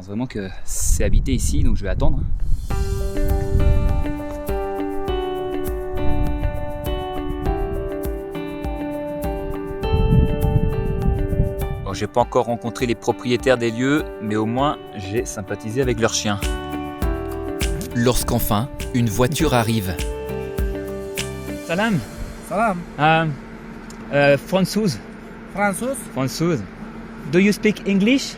vraiment que c'est habité ici, donc je vais attendre. Bon, j'ai pas encore rencontré les propriétaires des lieux, mais au moins j'ai sympathisé avec leurs chiens. Lorsqu'enfin, une voiture arrive. Salam. Salam. Françoise. Françoise? Françoise. Do you speak English?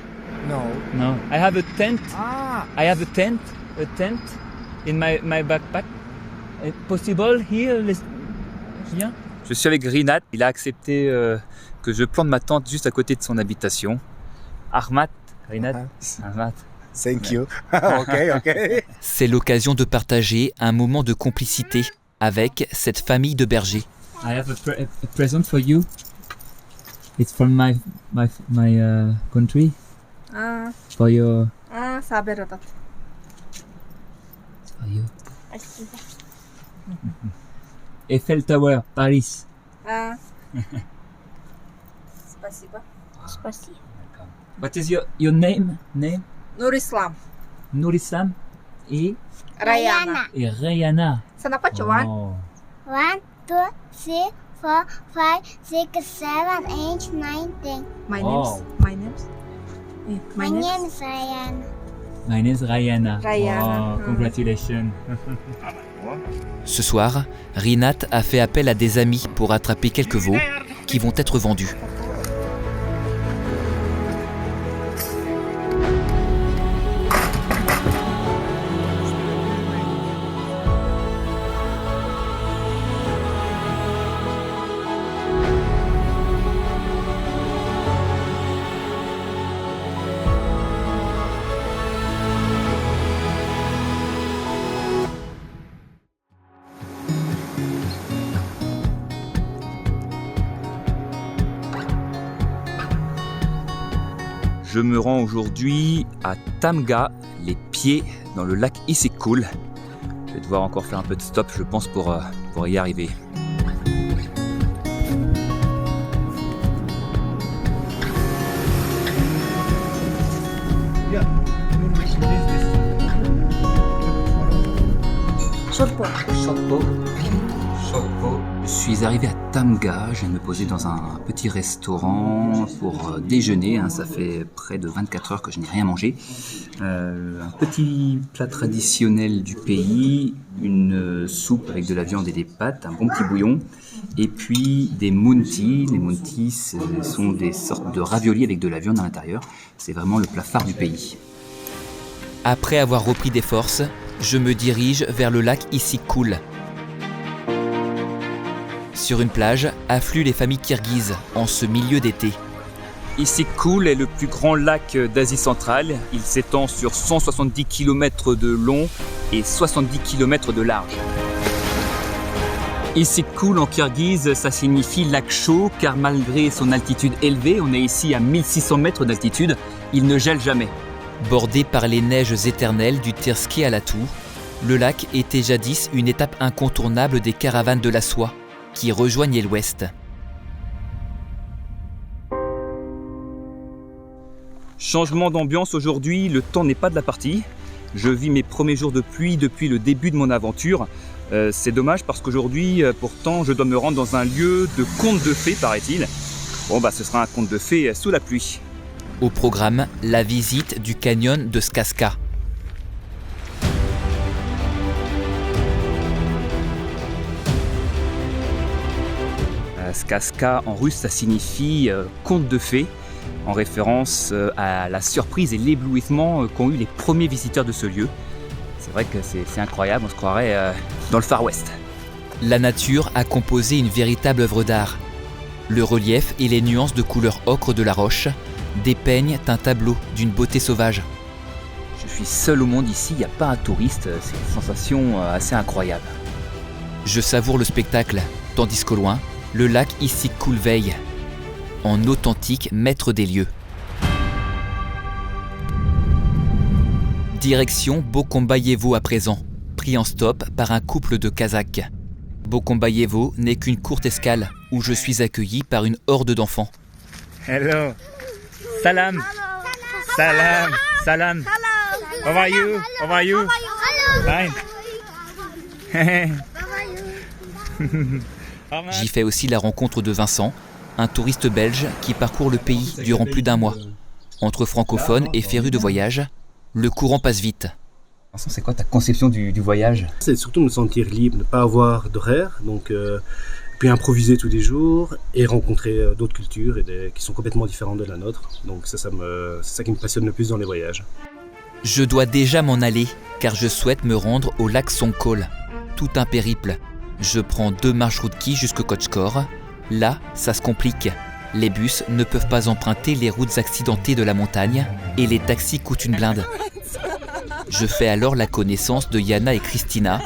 No. No. I have a tent. Ah. I have a tent in my backpack. Possible here? Yeah. Je suis avec Rinat. Il a accepté que je plante ma tente juste à côté de son habitation. Ahmad, Rinat. Ahmad. Thank you. Okay. C'est l'occasion de partager un moment de complicité avec cette famille de bergers. I have a present for you. It's from my country. For your. Saberotat. It's for you. Eiffel Tower, Paris. Спасибо. Спасибо. What is your name? Nurislam. Nurislam et Rayana. Et Rayana. Sana pachuan. Oh. 1, 2, 3, 4, 5, 6, 7, 8, 9, 10. My Wow. My name is Ryan. My name is Rayana. Rayana. Oh, congratulations. Ce soir, Rinat a fait appel à des amis pour attraper quelques veaux qui vont être vendus. Je me rends aujourd'hui à Tamga, les pieds dans le lac Issyk-Kul. Je vais devoir encore faire un peu de stop, je pense, pour y arriver. Shortpo. Je suis arrivé à Tamga, je viens de me poser dans un petit restaurant pour déjeuner, ça fait près de 24 heures que je n'ai rien mangé. Un petit plat traditionnel du pays, une soupe avec de la viande et des pâtes, un bon petit bouillon, et puis des munti. Les munti, ce sont des sortes de raviolis avec de la viande à l'intérieur. C'est vraiment le plat phare du pays. Après avoir repris des forces, je me dirige vers le lac Issyk-Kul. Sur une plage, affluent les familles kirghizes en ce milieu d'été. Issyk-Kul est le plus grand lac d'Asie centrale. Il s'étend sur 170 km de long et 70 km de large. Issyk-Kul en kirghize, ça signifie lac chaud car malgré son altitude élevée, on est ici à 1600 mètres d'altitude, il ne gèle jamais. Bordé par les neiges éternelles du Terski à Latou, le lac était jadis une étape incontournable des caravanes de la soie qui rejoignaient l'ouest. Changement d'ambiance aujourd'hui, le temps n'est pas de la partie. Je vis mes premiers jours de pluie depuis le début de mon aventure. C'est dommage parce qu'aujourd'hui, pourtant, je dois me rendre dans un lieu de conte de fées, paraît-il. Bon, ce sera un conte de fées sous la pluie. Au programme, la visite du canyon de Skaska. Skaska en russe, ça signifie conte de fées, en référence à la surprise et l'éblouissement qu'ont eu les premiers visiteurs de ce lieu. C'est vrai que c'est incroyable, on se croirait dans le Far West. La nature a composé une véritable œuvre d'art. Le relief et les nuances de couleur ocre de la roche dépeignent un tableau d'une beauté sauvage. Je suis seul au monde ici, il n'y a pas un touriste, c'est une sensation assez incroyable. Je savoure le spectacle, tandis qu'au loin, le lac Issyk-Kul veille, en authentique maître des lieux. Direction Bokombayevo à présent, pris en stop par un couple de Kazakhs. Bokombayevo n'est qu'une courte escale où je suis accueilli par une horde d'enfants. Hello. Salam. Salam. Salam. How are you? How are you? Fine. J'y fais aussi la rencontre de Vincent, un touriste belge qui parcourt le pays durant plus d'un mois. Entre francophones et férus de voyage, le courant passe vite. Vincent, c'est quoi ta conception du voyage? C'est surtout me sentir libre, ne pas avoir d'horaire, donc puis improviser tous les jours et rencontrer d'autres cultures qui sont complètement différentes de la nôtre. Donc c'est ça qui me passionne le plus dans les voyages. Je dois déjà m'en aller car je souhaite me rendre au lac Songkhol. Tout un périple. Je prends 2 marchroutes jusqu'au Kochkor. Là, ça se complique. Les bus ne peuvent pas emprunter les routes accidentées de la montagne et les taxis coûtent une blinde. Je fais alors la connaissance de Jana et Christina,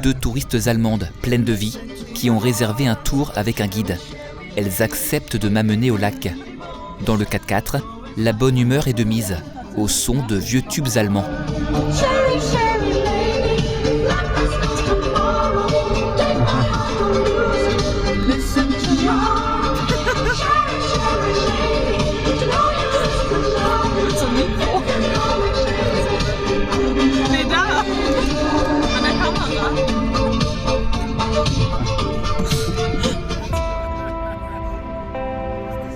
2 touristes allemandes pleines de vie qui ont réservé un tour avec un guide. Elles acceptent de m'amener au lac. Dans le 4x4, la bonne humeur est de mise, au son de vieux tubes allemands.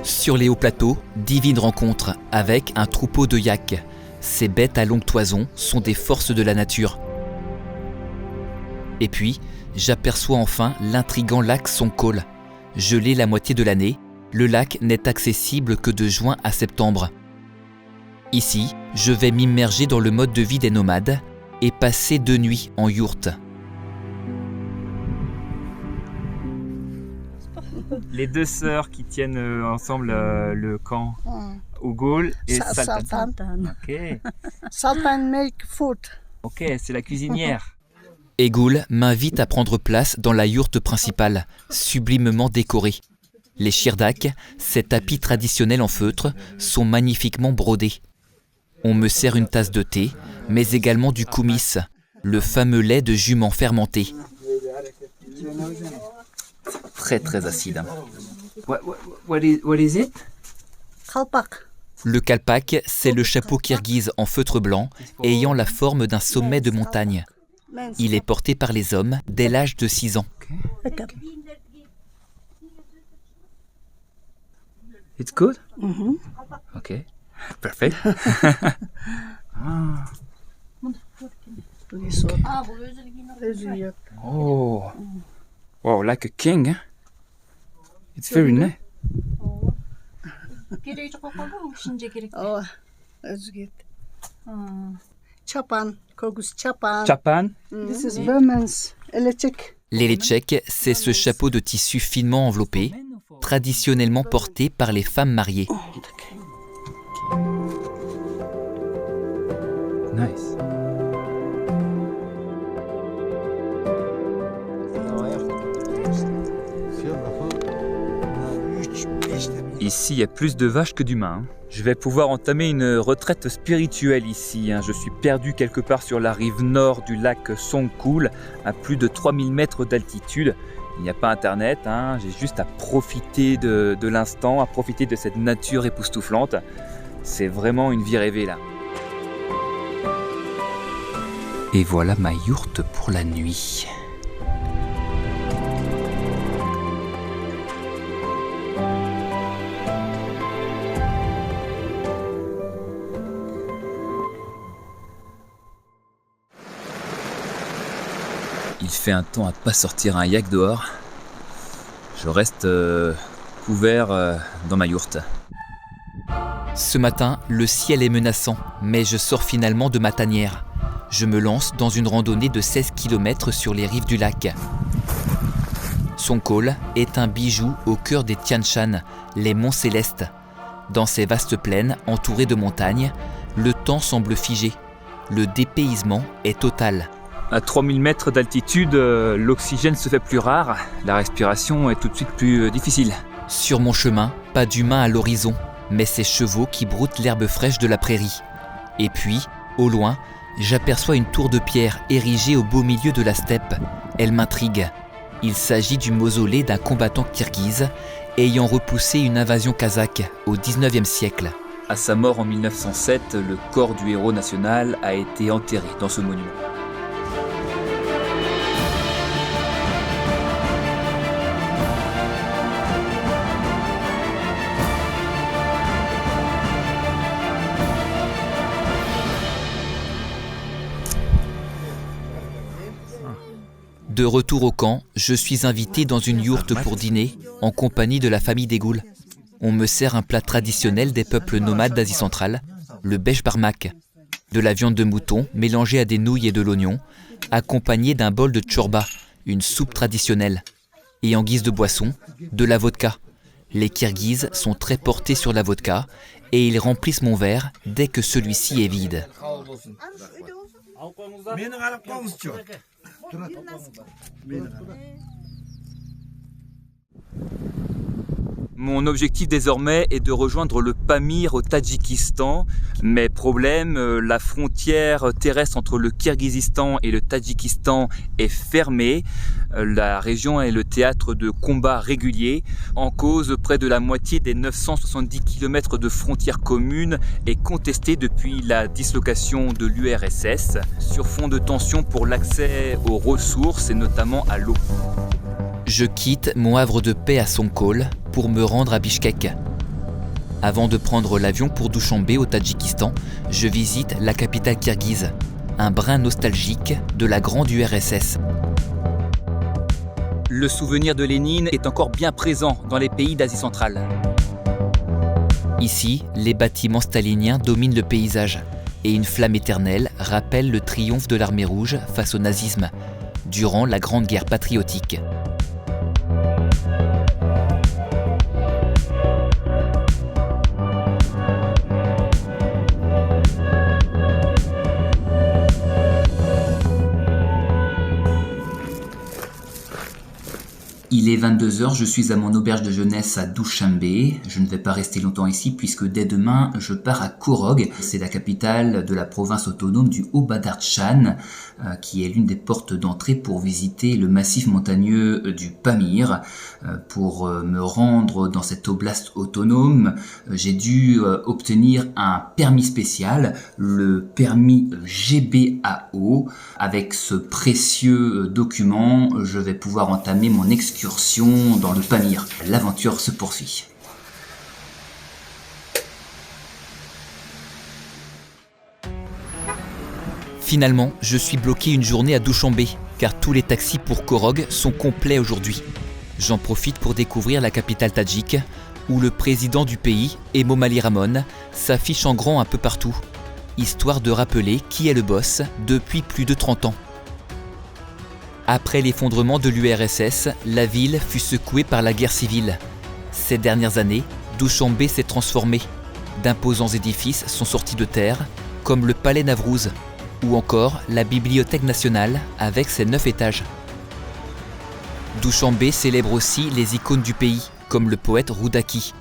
Sur les hauts plateaux, divine rencontre avec un troupeau de yaks. Ces bêtes à longue toison sont des forces de la nature. Et puis, j'aperçois enfin l'intrigant lac Songkhol. Gelé la moitié de l'année, le lac n'est accessible que de juin à septembre. Ici, je vais m'immerger dans le mode de vie des nomades et passer 2 nuits en yourte. Les 2 sœurs qui tiennent ensemble le camp, Oghul et Saltan. Ok. Saltan make food. Ok, c'est la cuisinière. Oghul m'invite à prendre place dans la yourte principale, sublimement décorée. Les shirdaks, ces tapis traditionnels en feutre, sont magnifiquement brodés. On me sert une tasse de thé, mais également du kumis, le fameux lait de jument fermenté. Très très acide. What is it? Kalpak. Le kalpak, c'est le chapeau kirghize en feutre blanc ayant la forme d'un sommet de montagne. Il est porté par les hommes dès l'âge de 6 ans. It's good? Mm-hmm. Ok. Perfect. Oh. Wow, like a king. It's very nice. Oh, that's good. Chapan, kogus chapan. Chapan. This is women's electric. L'elecek, c'est ce chapeau de tissu finement enveloppé, traditionnellement porté par les femmes mariées. Nice. Ici, il y a plus de vaches que d'humains. Je vais pouvoir entamer une retraite spirituelle ici. Je suis perdu quelque part sur la rive nord du lac Songkhul, à plus de 3000 mètres d'altitude. Il n'y a pas internet, j'ai juste à profiter de l'instant, à profiter de cette nature époustouflante. C'est vraiment une vie rêvée là. Et voilà ma yourte pour la nuit. Il fait un temps à pas sortir un yak dehors. Je reste couvert dans ma yourte. Ce matin, le ciel est menaçant, mais je sors finalement de ma tanière. Je me lance dans une randonnée de 16 km sur les rives du lac. Songkhul est un bijou au cœur des Tian Shan, les monts célestes. Dans ces vastes plaines entourées de montagnes, le temps semble figé. Le dépaysement est total. À 3000 mètres d'altitude, l'oxygène se fait plus rare, la respiration est tout de suite plus difficile. Sur mon chemin, pas d'humain à l'horizon, mais ces chevaux qui broutent l'herbe fraîche de la prairie. Et puis, au loin, j'aperçois une tour de pierre érigée au beau milieu de la steppe. Elle m'intrigue. Il s'agit du mausolée d'un combattant kirghize ayant repoussé une invasion kazakh au XIXe siècle. À sa mort en 1907, le corps du héros national a été enterré dans ce monument. De retour au camp, je suis invité dans une yourte pour dîner, en compagnie de la famille Degul. On me sert un plat traditionnel des peuples nomades d'Asie centrale, le besh barmak, de la viande de mouton mélangée à des nouilles et de l'oignon, accompagné d'un bol de chorba, une soupe traditionnelle. Et en guise de boisson, de la vodka. Les Kirghizes sont très portés sur la vodka et ils remplissent mon verre dès que celui-ci est vide. Mon objectif désormais est de rejoindre le Pamir au Tadjikistan. Mais problème, la frontière terrestre entre le Kirghizistan et le Tadjikistan est fermée. La région est le théâtre de combats réguliers. En cause, près de la moitié des 970 km de frontières communes est contestée depuis la dislocation de l'URSS, sur fond de tension pour l'accès aux ressources et notamment à l'eau. Je quitte mon havre de paix à Songkhul pour me rendre à Bishkek. Avant de prendre l'avion pour Douchanbé au Tadjikistan, je visite la capitale kirghize, un brin nostalgique de la grande URSS. Le souvenir de Lénine est encore bien présent dans les pays d'Asie centrale. Ici, les bâtiments staliniens dominent le paysage et une flamme éternelle rappelle le triomphe de l'armée rouge face au nazisme durant la Grande Guerre patriotique. Il est 22h, je suis à mon auberge de jeunesse à Douchanbé. Je ne vais pas rester longtemps ici puisque dès demain, je pars à Korog. C'est la capitale de la province autonome du Haut-Badakchan, qui est l'une des portes d'entrée pour visiter le massif montagneux du Pamir. Pour me rendre dans cette oblast autonome, j'ai dû obtenir un permis spécial, le permis GBAO. Avec ce précieux document, je vais pouvoir entamer mon excursion dans le Pamir. L'aventure se poursuit. Finalement, je suis bloqué une journée à Douchanbé, car tous les taxis pour Korog sont complets aujourd'hui. J'en profite pour découvrir la capitale tadjike, où le président du pays, Emomali Rahmon, s'affiche en grand un peu partout, histoire de rappeler qui est le boss depuis plus de 30 ans. Après l'effondrement de l'URSS, la ville fut secouée par la guerre civile. Ces dernières années, Douchanbé s'est transformée. D'imposants édifices sont sortis de terre comme le Palais Navrouz, ou encore la Bibliothèque nationale avec ses 9 étages. Douchambé célèbre aussi les icônes du pays, comme le poète Roudaki.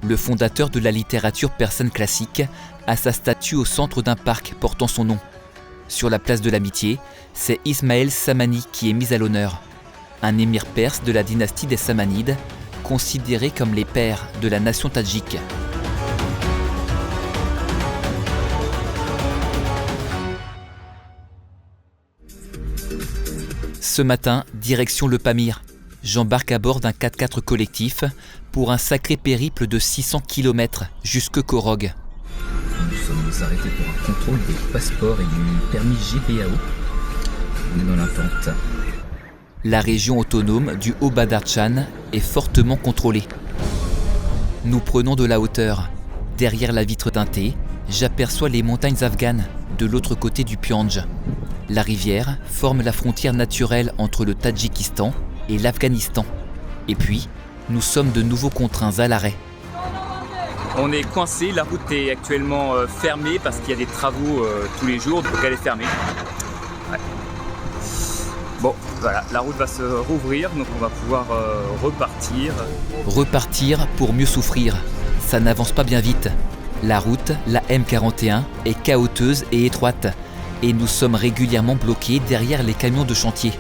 Le fondateur de la littérature persane classique a sa statue au centre d'un parc portant son nom. Sur la place de l'Amitié, c'est Ismaël Samani qui est mis à l'honneur, un émir perse de la dynastie des Samanides, considéré comme les pères de la nation tadjike. Ce matin, direction le Pamir. J'embarque à bord d'un 4x4 collectif pour un sacré périple de 600 km jusque Korog. Nous sommes arrêtés pour un contrôle des passeports et du permis GPAO. On est dans l'attente. La région autonome du Haut-Badarchan est fortement contrôlée. Nous prenons de la hauteur. Derrière la vitre teintée, j'aperçois les montagnes afghanes de l'autre côté du Pyandj. La rivière forme la frontière naturelle entre le Tadjikistan et l'Afghanistan. Et puis, nous sommes de nouveau contraints à l'arrêt. On est coincé, la route est actuellement fermée parce qu'il y a des travaux tous les jours, donc elle est fermée. Ouais. Bon, voilà, la route va se rouvrir, donc on va pouvoir repartir. Repartir pour mieux souffrir, ça n'avance pas bien vite. La route, la M41, est chaoteuse et étroite, et nous sommes régulièrement bloqués derrière les camions de chantier.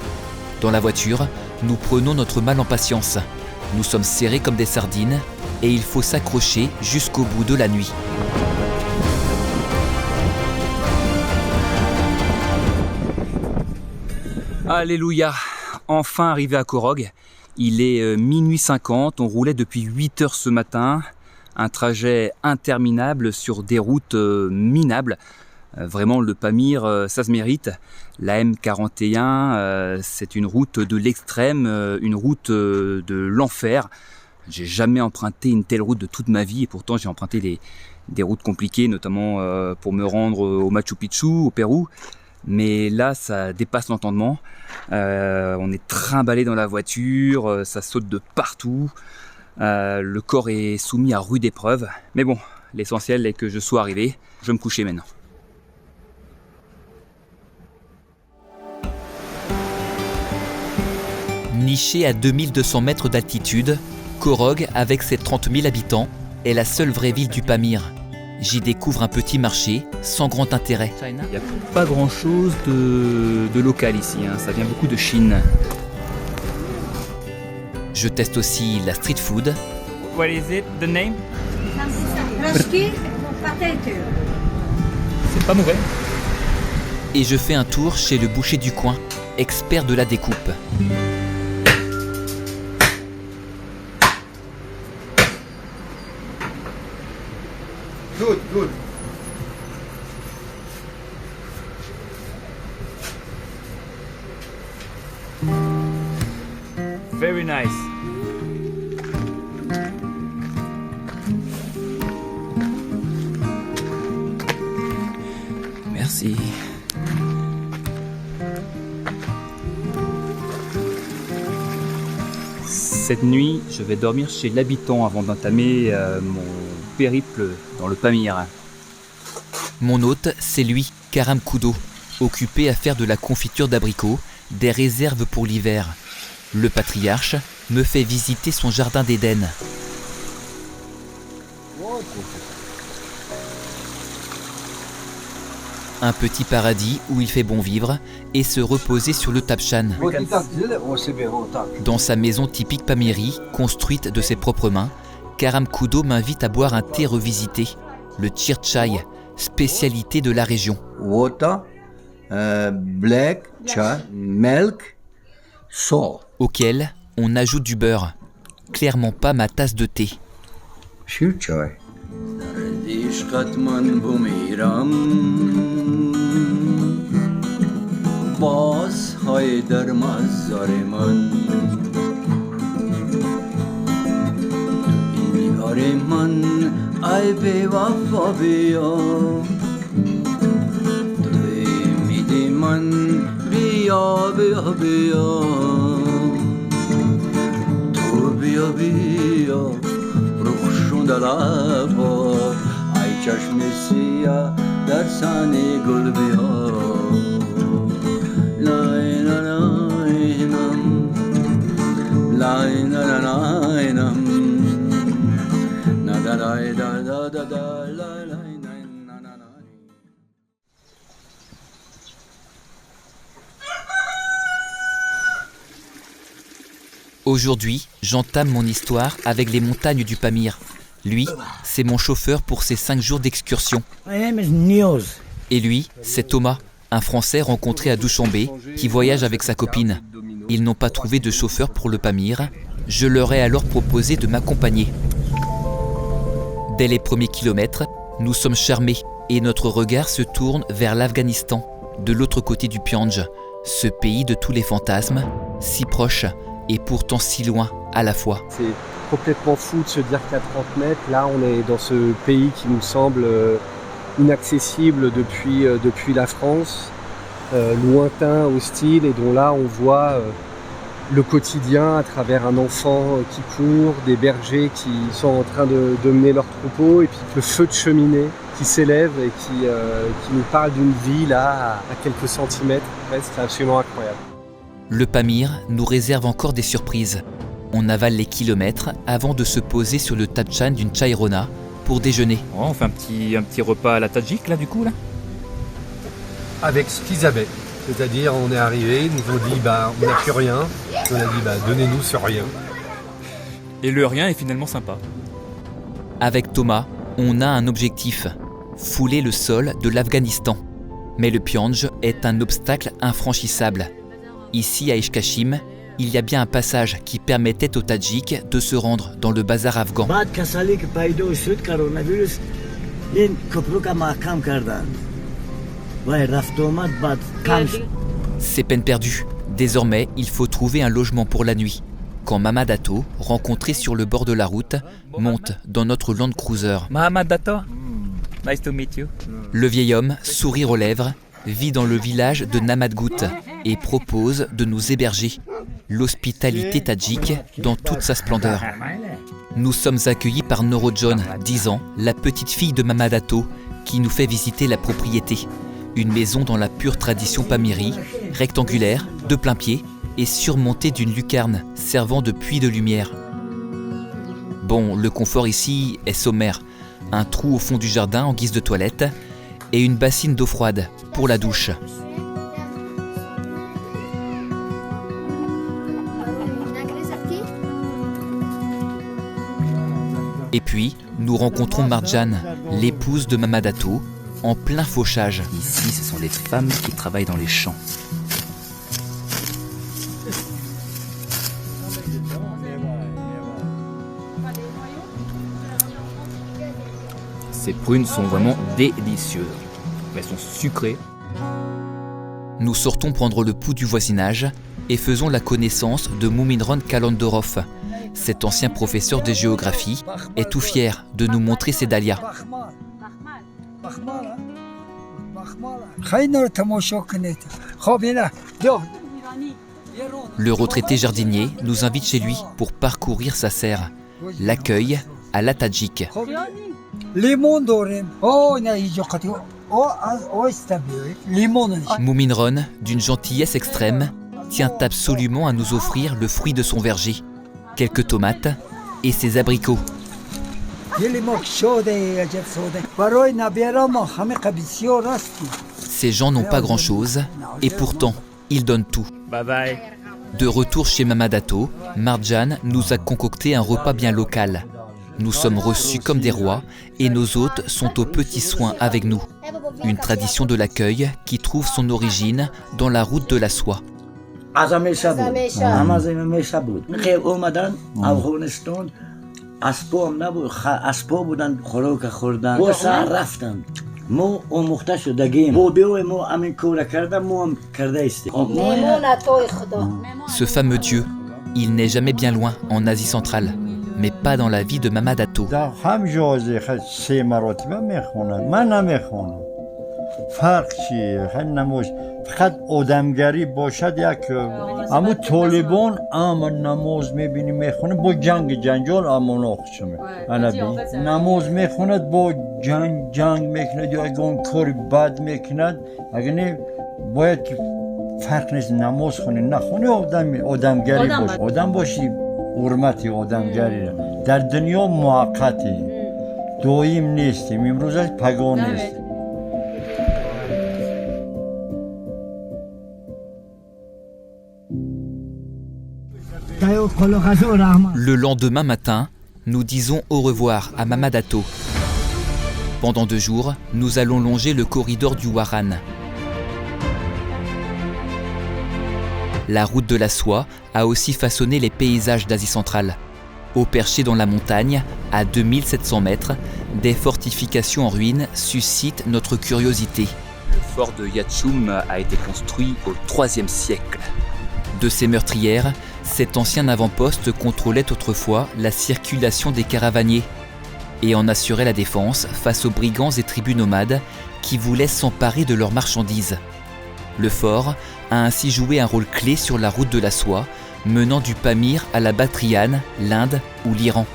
Dans la voiture, nous prenons notre mal en patience. Nous sommes serrés comme des sardines, et il faut s'accrocher jusqu'au bout de la nuit. Alléluia, enfin arrivé à Korog. Il est minuit 50, on roulait depuis 8 heures ce matin. Un trajet interminable sur des routes minables. Vraiment, le Pamir, ça se mérite. La M41, c'est une route de l'extrême, une route de l'enfer. J'ai jamais emprunté une telle route de toute ma vie et pourtant j'ai emprunté des routes compliquées, notamment pour me rendre au Machu Picchu, au Pérou. Mais là, ça dépasse l'entendement. On est trimballé dans la voiture, ça saute de partout. Le corps est soumis à rude épreuve. Mais bon, l'essentiel est que je sois arrivé. Je vais me coucher maintenant. Niché à 2200 mètres d'altitude, Korog, avec ses 30 000 habitants, est la seule vraie ville du Pamir. J'y découvre un petit marché sans grand intérêt. Il n'y a pas grand chose de local ici, hein. Ça vient beaucoup de Chine. Je teste aussi la street food. What is it, the name? C'est pas mauvais. Et je fais un tour chez le boucher du coin, expert de la découpe. Good, good. Very nice. Merci. Cette nuit, je vais dormir chez l'habitant avant d'entamer mon périple dans le Pamir. Mon hôte, c'est lui, Karam Kudo, occupé à faire de la confiture d'abricots, des réserves pour l'hiver. Le patriarche me fait visiter son jardin d'Éden. Un petit paradis où il fait bon vivre et se reposer sur le Tabchan. Dans sa maison typique Pamiri, construite de ses propres mains, Karam Kudo m'invite à boire un thé revisité, le Chirchai, spécialité de la région. Water, black chai, milk, salt. Auquel on ajoute du beurre. Clairement pas ma tasse de thé. Chirchai. من ای به وفا بیا توی میدی من بیا بیا بیا تو بیا بیا رخ شده لبا ای چشم سیاه در شانه گل بیا لای ناینم لای ناینم ندارای دا دا دا دا لای لای. Aujourd'hui, j'entame mon histoire avec les montagnes du Pamir. Lui, c'est mon chauffeur pour ces 5 jours d'excursion. Et lui, c'est Thomas, un Français rencontré à Douchambé qui voyage avec sa copine. Ils n'ont pas trouvé de chauffeur pour le Pamir. Je leur ai alors proposé de m'accompagner. Dès les premiers kilomètres, nous sommes charmés et notre regard se tourne vers l'Afghanistan, de l'autre côté du Pyandj, ce pays de tous les fantasmes, si proche et pourtant si loin à la fois. C'est complètement fou de se dire qu'à 30 mètres, là on est dans ce pays qui nous semble inaccessible depuis la France, lointain, hostile, et dont là on voit le quotidien à travers un enfant qui court, des bergers qui sont en train de mener leur troupeau, et puis le feu de cheminée qui s'élève et qui nous parle d'une vie là à quelques centimètres presque. C'est absolument incroyable. Le Pamir nous réserve encore des surprises. On avale les kilomètres avant de se poser sur le tadchan d'une chayrona pour déjeuner. Oh, on fait un petit repas à la tadjik là du coup là. Avec ce qu'ils avaient. C'est-à-dire on est arrivé, ils nous ont dit on n'a plus rien. On a dit donnez-nous ce rien. Et le rien est finalement sympa. Avec Thomas, on a un objectif, fouler le sol de l'Afghanistan. Mais le Pyandj est un obstacle infranchissable. Ici à Eshkashim, il y a bien un passage qui permettait aux Tadjiks de se rendre dans le bazar afghan. C'est peine perdue. Désormais, il faut trouver un logement pour la nuit. Quand Mahamad Atto, rencontré sur le bord de la route, monte dans notre Land Cruiser. Mahamad Atto, nice to meet you. Le vieil homme, sourire aux lèvres, vit dans le village de Namadgout et propose de nous héberger. L'hospitalité tadjik dans toute sa splendeur. Nous sommes accueillis par Noro John, 10 ans, la petite fille de Mahamad Atto, qui nous fait visiter la propriété. Une maison dans la pure tradition pamiri, rectangulaire, de plein pied et surmontée d'une lucarne servant de puits de lumière. Bon, le confort ici est sommaire. Un trou au fond du jardin en guise de toilette et une bassine d'eau froide pour la douche. Et puis, nous rencontrons Marjan, l'épouse de Mahamad Atto, en plein fauchage. Ici, ce sont les femmes qui travaillent dans les champs. Ces prunes sont vraiment délicieuses. Elles sont sucrées. Nous sortons prendre le pouls du voisinage et faisons la connaissance de Mouminron Kalandorov. Cet ancien professeur de géographie est tout fier de nous montrer ses dahlias. Le retraité jardinier nous invite chez lui pour parcourir sa serre. L'accueil à la Tadjik. Mouminron, d'une gentillesse extrême, tient absolument à nous offrir le fruit de son verger. Quelques tomates et ses abricots. Ces gens n'ont pas grand-chose et pourtant, ils donnent tout. Bye bye. De retour chez Mahamad Atto, Marjan nous a concocté un repas bien local. Nous sommes reçus comme des rois et nos hôtes sont aux petits soins avec nous. Une tradition de l'accueil qui trouve son origine dans la route de la soie. Ce fameux dieu, il n'est jamais bien loin en Asie centrale, mais pas dans la vie de Mahamad Atto. فرق چیه؟ خیلی نموش فقط آدمگری باشد یک اما طالبان اما نماز میبینی میخونه با جنجال اما ناخشمه نماز میخوند با جنگ میکند یا اگه کاری بد میکند اگه نه باید که فرق نیست نماز خونه نخونه آدمگری باش آدم باشی حرمتی آدمگری در دنیا موقتی دائم نیستیم امروز پگان نیستیم. Le lendemain matin, nous disons au revoir à Mamadato. Pendant 2 jours, nous allons longer le corridor du Waran. La route de la soie a aussi façonné les paysages d'Asie centrale. Au perché dans la montagne, à 2700 mètres, des fortifications en ruine suscitent notre curiosité. Le fort de Yatchoum a été construit au IIIe siècle. De ces meurtrières, cet ancien avant-poste contrôlait autrefois la circulation des caravaniers et en assurait la défense face aux brigands et tribus nomades qui voulaient s'emparer de leurs marchandises. Le fort a ainsi joué un rôle clé sur la route de la soie, menant du Pamir à la Bactriane, l'Inde ou l'Iran.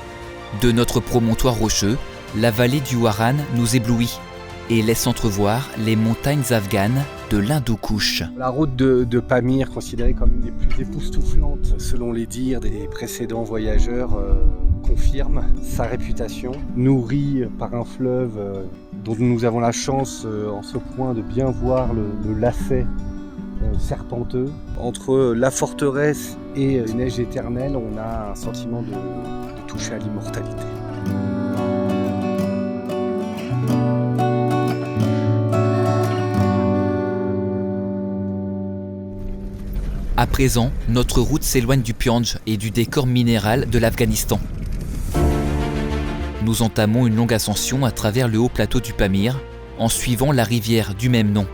De notre promontoire rocheux, la vallée du Waran nous éblouit et laisse entrevoir les montagnes afghanes de l'Hindoukouche. La route de Pamir, considérée comme une des plus époustouflantes selon les dires des précédents voyageurs, confirme sa réputation. Nourrie par un fleuve dont nous avons la chance en ce point de bien voir le lacet serpenteux. Entre la forteresse et une neige éternelle, on a un sentiment de toucher à l'immortalité. À présent, notre route s'éloigne du Pyandj et du décor minéral de l'Afghanistan. Nous entamons une longue ascension à travers le haut plateau du Pamir, en suivant la rivière du même nom.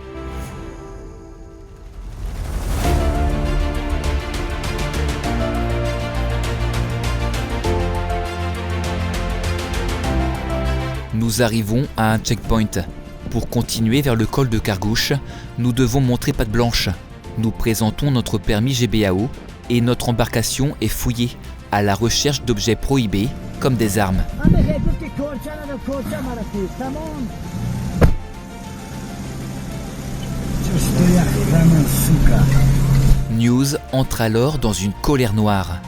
Nous arrivons à un checkpoint. Pour continuer vers le col de Kargouche, nous devons montrer patte blanche. Nous présentons notre permis GBAO et notre embarcation est fouillée à la recherche d'objets prohibés comme des armes. News entre alors dans une colère noire.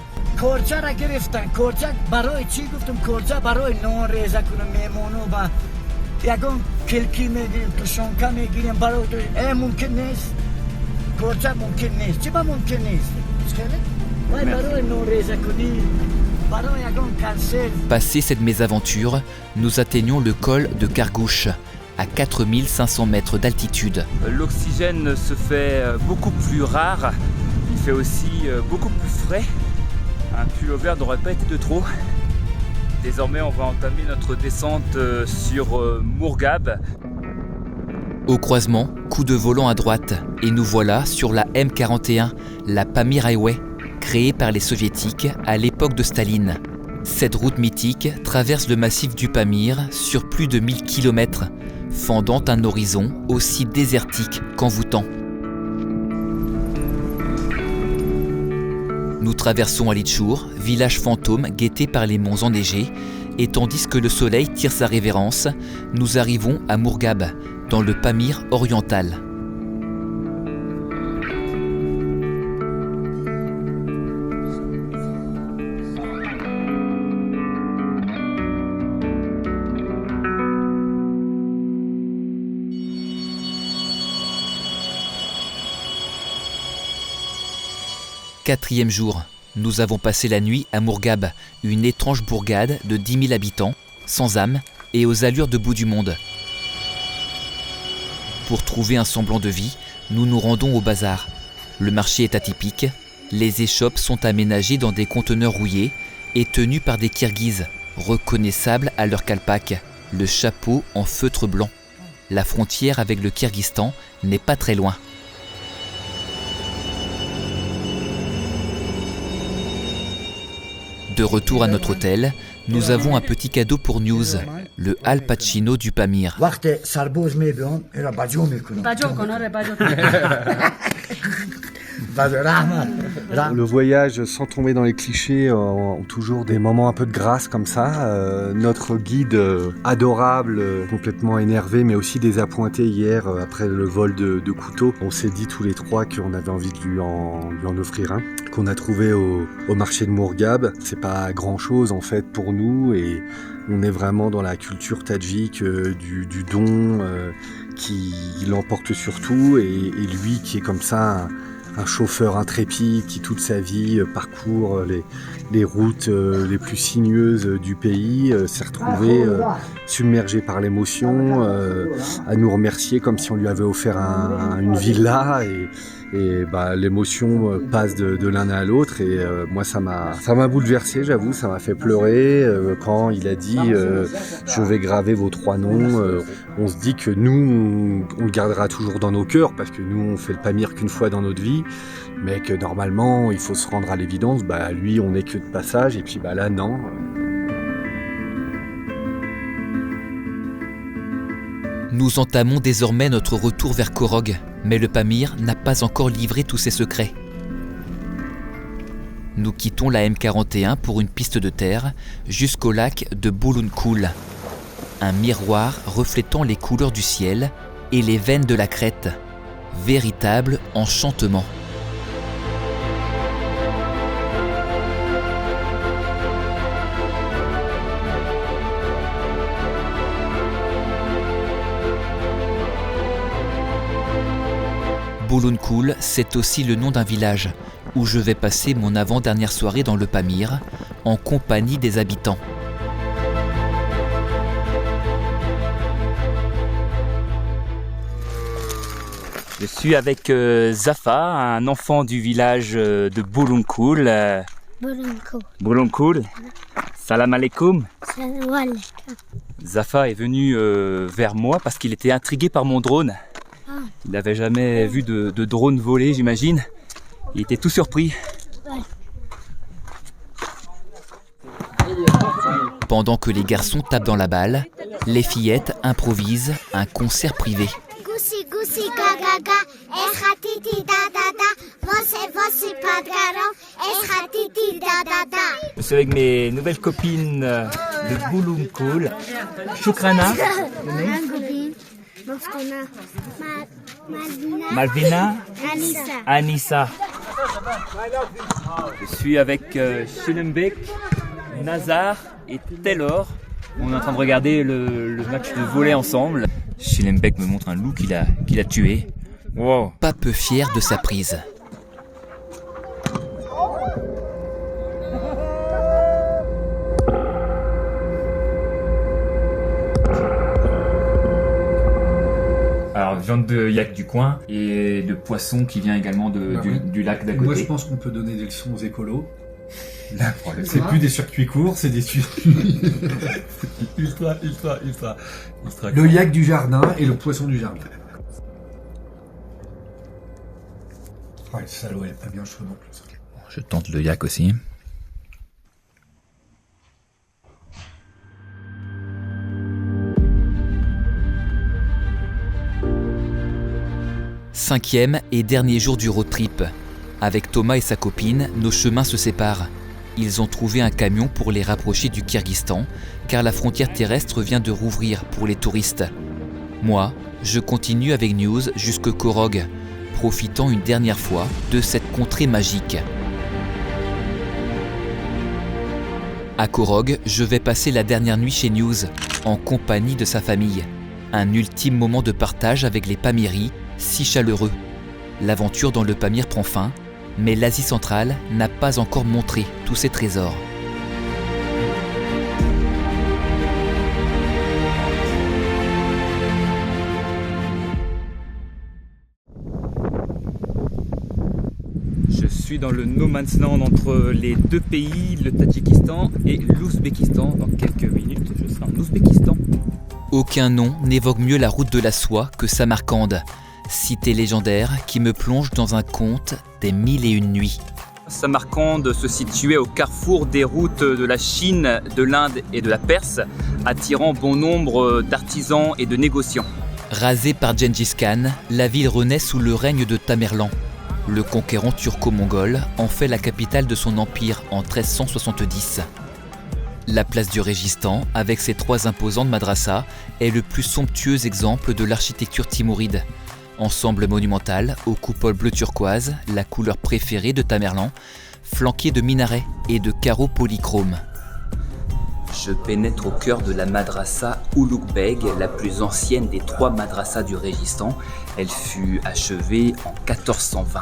Passé cette mésaventure, nous atteignons le col de Kargouche, à 4500 mètres d'altitude. L'oxygène se fait beaucoup plus rare, il fait aussi beaucoup plus frais. Un pullover n'aurait pas été de trop. Désormais, on va entamer notre descente sur Mourghab. Au croisement, coup de volant à droite, et nous voilà sur la M41, la Pamir Highway, créée par les soviétiques à l'époque de Staline. Cette route mythique traverse le massif du Pamir sur plus de 1000 km, fendant un horizon aussi désertique qu'envoûtant. Nous traversons Alitchour, village fantôme guetté par les monts enneigés, et tandis que le soleil tire sa révérence, nous arrivons à Mourghab, dans le Pamir oriental. Quatrième jour, nous avons passé la nuit à Mourghab, une étrange bourgade de 10 000 habitants, sans âme et aux allures de bout du monde. Pour trouver un semblant de vie, nous nous rendons au bazar. Le marché est atypique, les échoppes sont aménagées dans des conteneurs rouillés et tenues par des Kirghizes, reconnaissables à leur kalpak, le chapeau en feutre blanc. La frontière avec le Kirghizistan n'est pas très loin. De retour à notre hôtel, nous avons un petit cadeau pour News, le Al Pacino du Pamir. Le voyage, sans tomber dans les clichés, ont toujours des moments un peu de grâce comme ça. Notre guide adorable, complètement énervé, mais aussi désappointé hier après le vol de couteaux. On s'est dit tous les trois qu'on avait envie de lui en offrir un, qu'on a trouvé au marché de Mourghab. C'est pas grand chose en fait pour nous et on est vraiment dans la culture tadjik du don qui l'emporte surtout et lui qui est comme ça un chauffeur intrépide qui toute sa vie parcourt les routes les plus sinueuses du pays, s'est retrouvé submergé par l'émotion, à nous remercier comme si on lui avait offert une villa et l'émotion passe de l'un à l'autre et moi ça m'a bouleversé, j'avoue, ça m'a fait pleurer quand il a dit je vais graver vos 3 noms. On se dit que nous on le gardera toujours dans nos cœurs parce que nous on fait le Pamir qu'une fois dans notre vie, mais que normalement il faut se rendre à l'évidence, lui on n'est que de passage et puis là non. Nous entamons désormais notre retour vers Korog, mais le Pamir n'a pas encore livré tous ses secrets. Nous quittons la M41 pour une piste de terre jusqu'au lac de Bulunkoul, un miroir reflétant les couleurs du ciel et les veines de la crête, véritable enchantement. Bulunkoul, c'est aussi le nom d'un village où je vais passer mon avant-dernière soirée dans le Pamir en compagnie des habitants. Je suis avec Zafa, un enfant du village de Bulunkoul. Bulunkoul. Salam alaikum. Salam alaikum. Zafa est venu vers moi parce qu'il était intrigué par mon drone. Il n'avait jamais vu de drone voler, j'imagine. Il était tout surpris. Pendant que les garçons tapent dans la balle, les fillettes improvisent un concert privé. Je suis avec mes nouvelles copines de Bulunkoul. Shukrana. Malvina. Anissa. Je suis avec Shilembek, Nazar et Taylor. On est en train de regarder le match de volley ensemble. Shilembek me montre un loup qu'il a tué. Wow. Pas peu fier de sa prise. Alors, viande de yak du coin et de poisson qui vient également du lac d'à côté. Moi, je pense qu'on peut donner des leçons aux écolos. C'est plus des circuits courts, c'est des circuits ultra. Le yak du jardin et le poisson du jardin. Ouais, le salaud, elle est pas bien chaud non plus. Je tente le yak aussi. Cinquième et dernier jour du road trip. Avec Thomas et sa copine, nos chemins se séparent. Ils ont trouvé un camion pour les rapprocher du Kyrgyzstan, car la frontière terrestre vient de rouvrir pour les touristes. Moi, je continue avec News jusque Korog, profitant une dernière fois de cette contrée magique. À Korog, je vais passer la dernière nuit chez News, en compagnie de sa famille. Un ultime moment de partage avec les Pamiris, si chaleureux. L'aventure dans le Pamir prend fin, mais l'Asie centrale n'a pas encore montré tous ses trésors. Je suis dans le no man's land entre les deux pays, le Tadjikistan et l'Ouzbékistan. Dans quelques minutes, je serai en Ouzbékistan. Aucun nom n'évoque mieux la route de la soie que Samarcande, cité légendaire qui me plonge dans un conte des 1001 nuits. Samarcande se situait au carrefour des routes de la Chine, de l'Inde et de la Perse, attirant bon nombre d'artisans et de négociants. Rasée par Gengis Khan, la ville renaît sous le règne de Tamerlan. Le conquérant turco-mongol en fait la capitale de son empire en 1370. La place du Régistan, avec ses 3 imposantes madrasas, est le plus somptueux exemple de l'architecture timouride. Ensemble monumental aux coupoles bleu turquoise, la couleur préférée de Tamerlan, flanqué de minarets et de carreaux polychromes. Je pénètre au cœur de la madrasa Ulugh-Beg, la plus ancienne des 3 madrasas du Régistan. Elle fut achevée en 1420.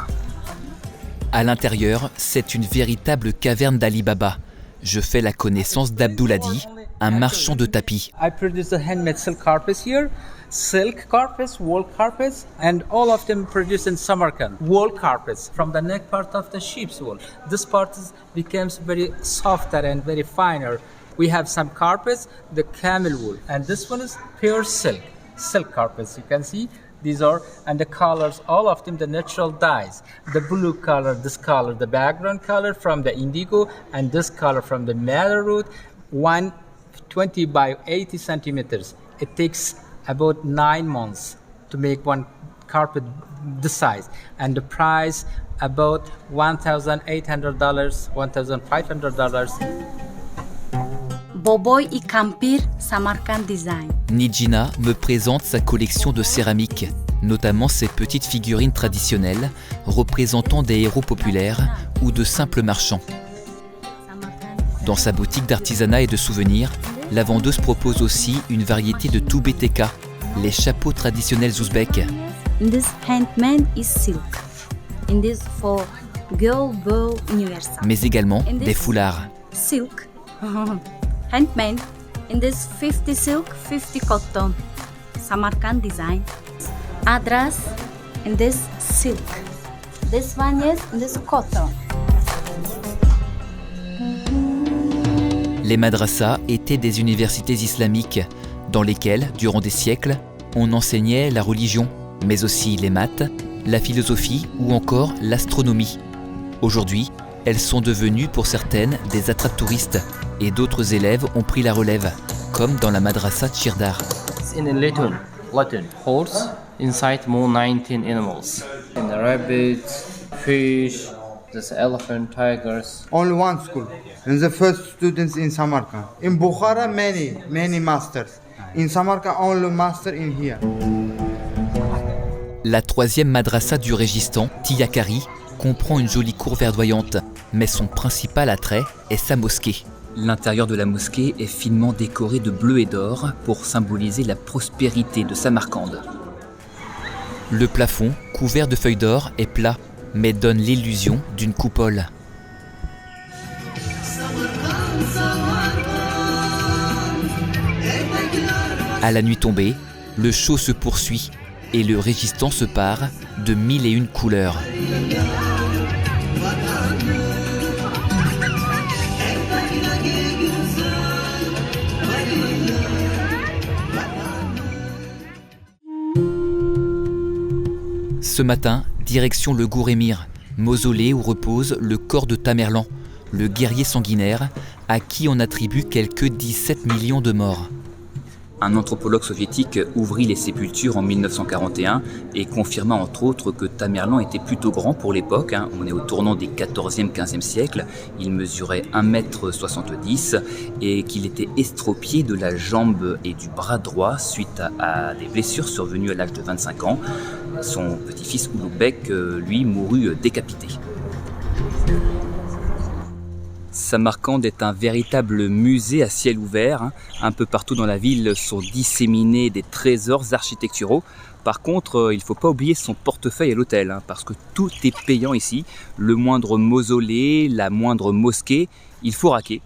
À l'intérieur, c'est une véritable caverne d'Ali Baba. Je fais la connaissance d'Abdouladi, un marchand de tapis. I produce the handmade silk carpets here. Silk carpets, wool carpets, and all of them produced in Samarkand. Wool carpets from the neck part of the sheep's wool. This part becomes very softer and very finer. We have some carpets, the camel wool, and this one is pure silk carpets. You can see these are, and the colors, all of them the natural dyes. The blue color, this color, the background color from the indigo, and this color from the madder root. 120 by 80 centimeters. It takes about 9 months to make one carpet this size, and the price about $1,800, $1,500. Boboy y Kampir Samarkand Design. Nijina me présente sa collection de céramique, notamment ses petites figurines traditionnelles représentant des héros populaires ou de simples marchands. Dans sa boutique d'artisanat et de souvenirs, la vendeuse propose aussi une variété de toubeteka, les chapeaux traditionnels ouzbeks. In this handmade is silk. In this for girl bow universal. Mais également des foulards. Silk. Handmade. In this 50 silk, 50 cotton. Samarkand design. Adras. In this silk. This one is in this cotton. Les madrasas étaient des universités islamiques dans lesquelles, durant des siècles, on enseignait la religion, mais aussi les maths, la philosophie ou encore l'astronomie. Aujourd'hui, elles sont devenues pour certaines des attrape-touristes et d'autres élèves ont pris la relève, comme dans la madrasa Chirdar. In Latin, horse, inside more 19 animals. And the rabbits, fish, there's elephant, tigers. Only one school. And the first students in Samarkand. In Bukhara, many masters. In Samarkand, only master in here. La 3e madrasa du Régistan, Tiyakari, comprend une jolie cour verdoyante, mais son principal attrait est sa mosquée. L'intérieur de la mosquée est finement décoré de bleu et d'or pour symboliser la prospérité de Samarcande. Le plafond, couvert de feuilles d'or, est plat, mais donne l'illusion d'une coupole. À la nuit tombée, le show se poursuit et le Régistan se pare de 1001 couleurs. Ce matin, direction le Gour-Émir, mausolée où repose le corps de Tamerlan, le guerrier sanguinaire à qui on attribue quelques 17 millions de morts. Un anthropologue soviétique ouvrit les sépultures en 1941 et confirma entre autres que Tamerlan était plutôt grand pour l'époque. On est au tournant des 14e, 15e siècles. Il mesurait 1,70 m et qu'il était estropié de la jambe et du bras droit suite à des blessures survenues à l'âge de 25 ans. Son petit-fils Ulugh-Beg, lui, mourut décapité. Samarcande est un véritable musée à ciel ouvert. Un peu partout dans la ville sont disséminés des trésors architecturaux. Par contre, il ne faut pas oublier son portefeuille à l'hôtel, parce que tout est payant ici. Le moindre mausolée, la moindre mosquée, il faut raquer.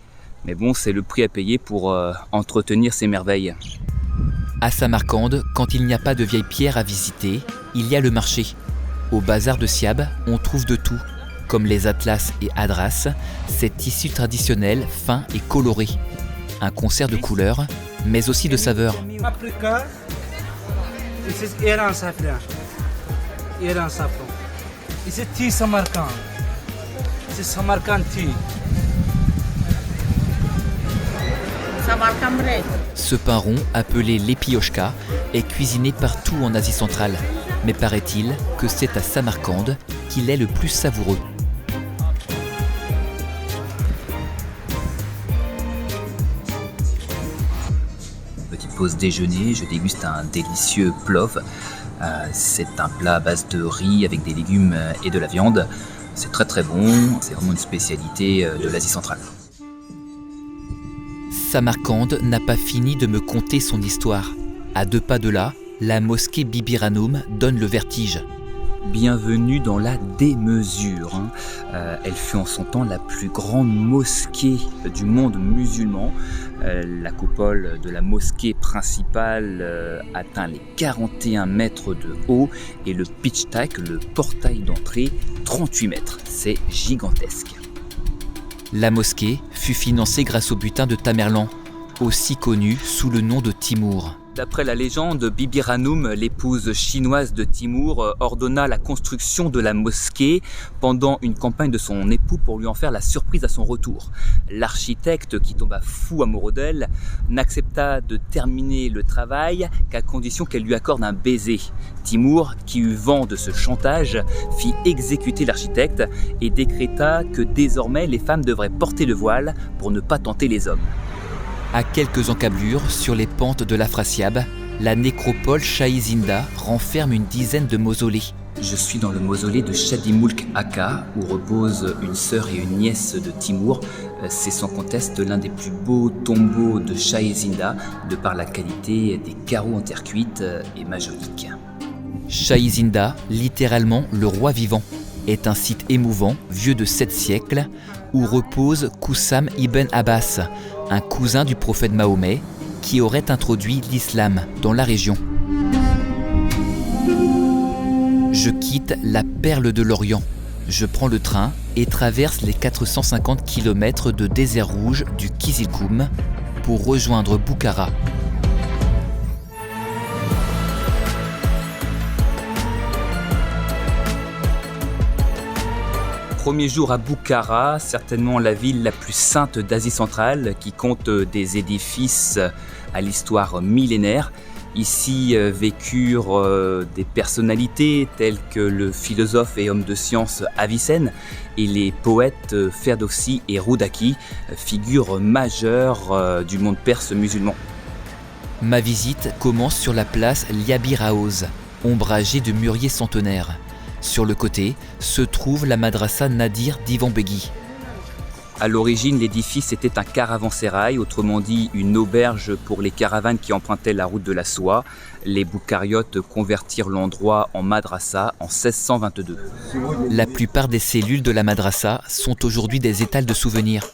Mais bon, c'est le prix à payer pour entretenir ces merveilles. À Samarcande, quand il n'y a pas de vieilles pierres à visiter, il y a le marché. Au bazar de Siab, on trouve de tout. Comme les atlas et adras, ces tissus traditionnels fins et colorés. Un concert de couleurs, mais aussi de saveurs. Paprika, this is Iran saffron. Iran saffron. This is tea Samarkand. This is Samarkand tea. Samarkand bread. Ce pain rond, appelé l'epioshka, est cuisiné partout en Asie centrale. Mais paraît-il que c'est à Samarcande qu'il est le plus savoureux. Petite pause déjeuner, je déguste un délicieux plov. C'est un plat à base de riz avec des légumes et de la viande. C'est très très bon, c'est vraiment une spécialité de l'Asie centrale. Samarcande n'a pas fini de me conter son histoire. À 2 pas de là, la mosquée Bibi Ranoum donne le vertige. Bienvenue dans la démesure. Elle fut en son temps la plus grande mosquée du monde musulman. La coupole de la mosquée principale atteint les 41 mètres de haut et le pitchtak, le portail d'entrée, 38 mètres. C'est gigantesque. La mosquée fut financée grâce au butin de Tamerlan, aussi connu sous le nom de Timour. D'après la légende, Bibi Ranoum, l'épouse chinoise de Timour, ordonna la construction de la mosquée pendant une campagne de son époux pour lui en faire la surprise à son retour. L'architecte, qui tomba fou amoureux d'elle, n'accepta de terminer le travail qu'à condition qu'elle lui accorde un baiser. Timour, qui eut vent de ce chantage, fit exécuter l'architecte et décréta que désormais les femmes devraient porter le voile pour ne pas tenter les hommes. À quelques encablures, sur les pentes de l'Afrasiab, la nécropole Shahizinda renferme une dizaine de mausolées. Je suis dans le mausolée de Shadimulk Aka, où reposent une sœur et une nièce de Timour. C'est sans conteste l'un des plus beaux tombeaux de Shahizinda, de par la qualité des carreaux en terre cuite et majolique. Shahizinda, littéralement le roi vivant, est un site émouvant, vieux de 7 siècles, où repose Koussam ibn Abbas, un cousin du prophète Mahomet, qui aurait introduit l'islam dans la région. Je quitte la perle de l'Orient. Je prends le train et traverse les 450 km de désert rouge du Kizilkoum pour rejoindre Boukhara. Premier jour à Boukhara, certainement la ville la plus sainte d'Asie centrale, qui compte des édifices à l'histoire millénaire. Ici vécurent des personnalités telles que le philosophe et homme de science Avicenne et les poètes Ferdowsi et Roudaki, figures majeures du monde perse musulman. Ma visite commence sur la place Liabir Haoz, ombragée de mûriers centenaires. Sur le côté se trouve la madrasa Nadir d'Ivan Begui. À l'origine, l'édifice était un caravansérail, autrement dit une auberge pour les caravanes qui empruntaient la route de la soie. Les Boukariotes convertirent l'endroit en madrasa en 1622. La plupart des cellules de la madrasa sont aujourd'hui des étals de souvenirs.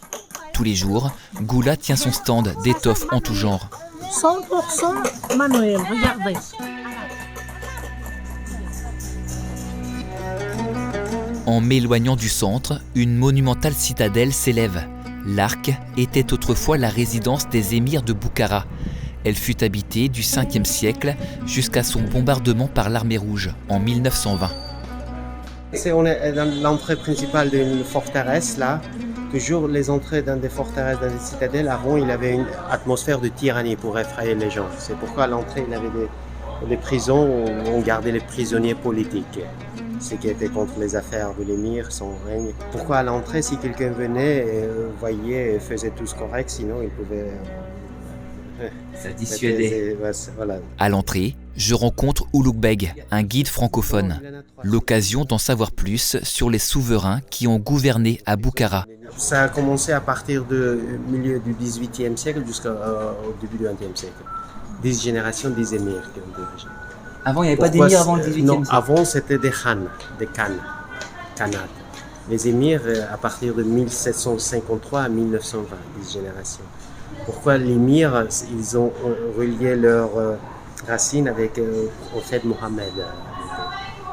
Tous les jours, Goula tient son stand d'étoffes en tout genre. 100% manuel, regardez. En m'éloignant du centre, une monumentale citadelle s'élève. L'Arc était autrefois la résidence des émirs de Boukhara. Elle fut habitée du 5e siècle jusqu'à son bombardement par l'armée rouge en 1920. On est dans l'entrée principale d'une forteresse là. Toujours les entrées dans des forteresses, dans des citadelles, avant il y avait une atmosphère de tyrannie pour effrayer les gens. C'est pourquoi à l'entrée il y avait des prisons où on gardait les prisonniers politiques. Ce qui était contre les affaires de l'émir, son règne. Pourquoi à l'entrée, si quelqu'un venait, voyait et faisait tout ce correct, sinon il pouvait... Ça dissuadait. Voilà. À l'entrée, je rencontre Oulouk Beg, un guide francophone. L'occasion d'en savoir plus sur les souverains qui ont gouverné à Boukhara. Ça a commencé à partir du milieu du XVIIIe siècle jusqu'au début du XXe siècle. 10 générations des émirs qui ont dirigé. Avant, il n'y avait pas d'émirs avant le 18e Non, siècle. avant c'était des khans, des khanats. Les émirs à partir de 1753 à 1920, 10 générations. Pourquoi les émirs, ils ont relié leurs racines avec le prophète Mohammed.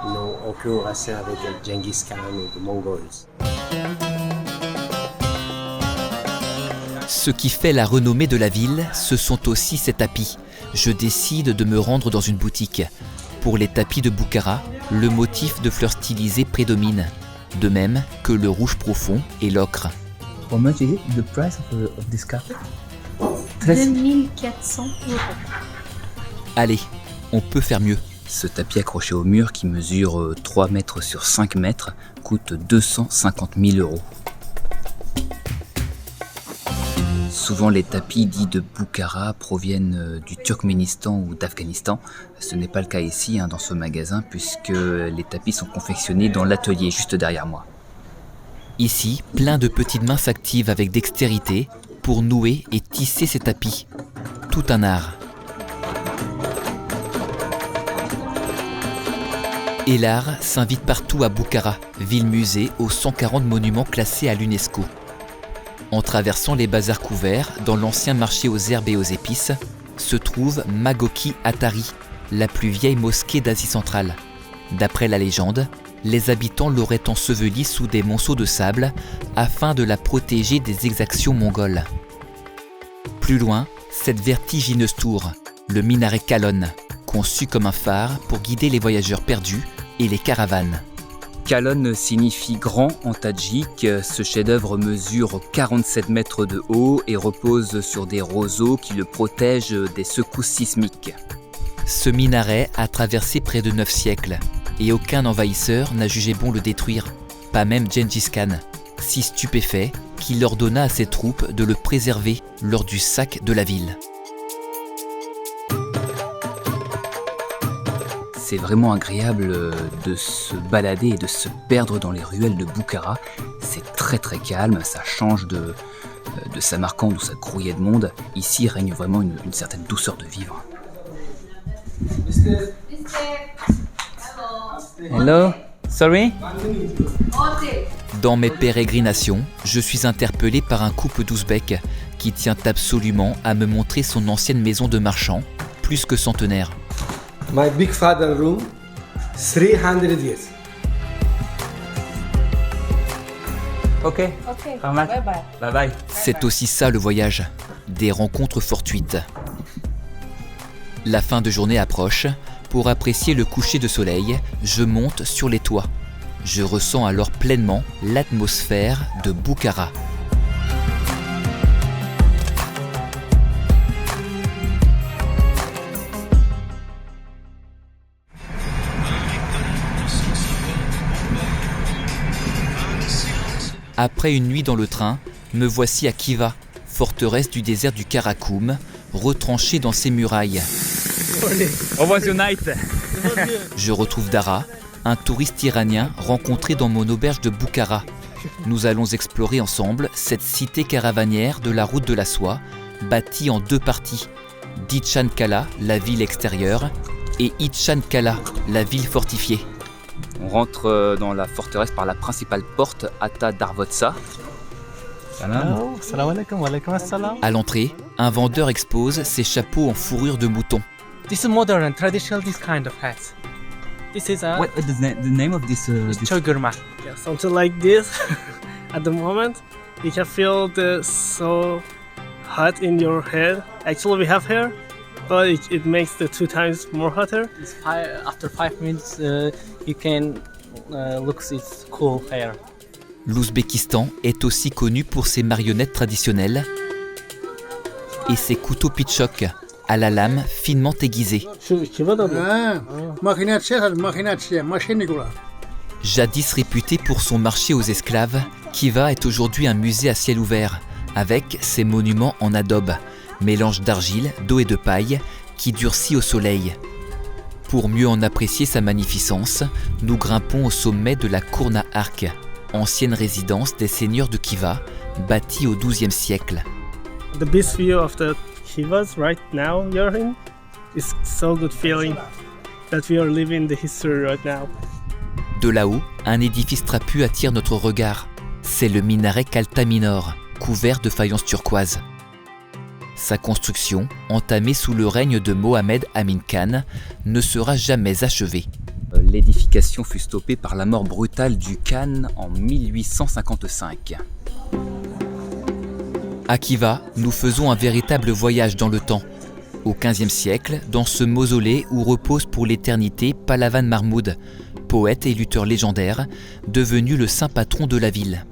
Ils n'ont aucune racine avec Genghis Khan ou les Mongols. Ce qui fait la renommée de la ville, ce sont aussi ses tapis. Je décide de me rendre dans une boutique. Pour les tapis de Boukhara, le motif de fleurs stylisées prédomine. de même que le rouge profond et l'ocre. How much is it, the price of this carpet? 2400 €. Allez, on peut faire mieux. Ce tapis accroché au mur qui mesure 3 mètres sur 5 mètres coûte 250 000 €. Souvent les tapis dits de Bukhara proviennent du Turkménistan ou d'Afghanistan. Ce n'est pas le cas ici dans ce magasin puisque les tapis sont confectionnés dans l'atelier juste derrière moi. Ici, plein de petites mains s'activent avec dextérité pour nouer et tisser ces tapis. Tout un art. Et l'art s'invite partout à Bukhara, ville-musée aux 140 monuments classés à l'UNESCO. En traversant les bazars couverts, dans l'ancien marché aux herbes et aux épices, se trouve Magoki Atari, la plus vieille mosquée d'Asie centrale. D'après la légende, les habitants l'auraient ensevelie sous des monceaux de sable afin de la protéger des exactions mongoles. Plus loin, cette vertigineuse tour, le minaret Kalon, conçu comme un phare pour guider les voyageurs perdus et les caravanes. Kalon signifie grand en tadjik. Ce chef-d'œuvre mesure 47 mètres de haut et repose sur des roseaux qui le protègent des secousses sismiques. Ce minaret a traversé près de 9 siècles et aucun envahisseur n'a jugé bon le détruire, pas même Gengis Khan, si stupéfait qu'il ordonna à ses troupes de le préserver lors du sac de la ville. C'est vraiment agréable de se balader et de se perdre dans les ruelles de Bukhara. C'est très très calme, ça change de Samarcande où ça grouillait de monde. Ici règne vraiment une certaine douceur de vivre. Hello, sorry? Dans mes pérégrinations, je suis interpellé par un couple d'Ouzbeks qui tient absolument à me montrer son ancienne maison de marchand, plus que centenaire. My big father room, 300 years. Ok. Bye bye. Bye bye. C'est aussi ça le voyage, des rencontres fortuites. La fin de journée approche. Pour apprécier le coucher de soleil, je monte sur les toits. Je ressens alors pleinement l'atmosphère de Bukhara. Après une nuit dans le train, me voici à Khiva, forteresse du désert du Karakoum, retranchée dans ses murailles. How was your night? Je retrouve Dara, un touriste iranien rencontré dans mon auberge de Bukhara. Nous allons explorer ensemble cette cité caravanière de la route de la soie, bâtie en 2 parties. Dichan Kala, la ville extérieure, et Ichan Kala, la ville fortifiée. On rentre dans la forteresse par la principale porte, Ata Darvotsa. Salam. Salam alaikum, wa alaikum assalam. À l'entrée, un vendeur expose ses chapeaux en fourrure de mouton. This is modern and traditional, this kind of hats. This is a... What is the name of this? Chogurma. Yeah, something like this. At the moment, you can feel the so hot in your head. Actually, we have hair, but it makes the 2 times more hotter. After 5 minutes, you can look its cool hair. L'Ouzbékistan est aussi connu pour ses marionnettes traditionnelles et ses couteaux pitchok à la lame finement aiguisée. Jadis réputé pour son marché aux esclaves, Khiva est aujourd'hui un musée à ciel ouvert, avec ses monuments en adobe, mélange d'argile, d'eau et de paille, qui durcit au soleil. Pour mieux en apprécier sa magnificence, nous grimpons au sommet de la Kourna Ark, ancienne résidence des seigneurs de Khiva, bâtie au XIIe siècle. The best view of the Khivas right now you're in is so good feeling that we are living the history right now. De là-haut, un édifice trapu attire notre regard. C'est le minaret Kaltaminor, couvert de faïence turquoise. Sa construction, entamée sous le règne de Mohamed Amin Khan, ne sera jamais achevée. L'édification fut stoppée par la mort brutale du Khan en 1855. À Khiva, nous faisons un véritable voyage dans le temps. Au XVe siècle, dans ce mausolée où repose pour l'éternité Pahlavan Mahmoud, poète et lutteur légendaire, devenu le saint patron de la ville.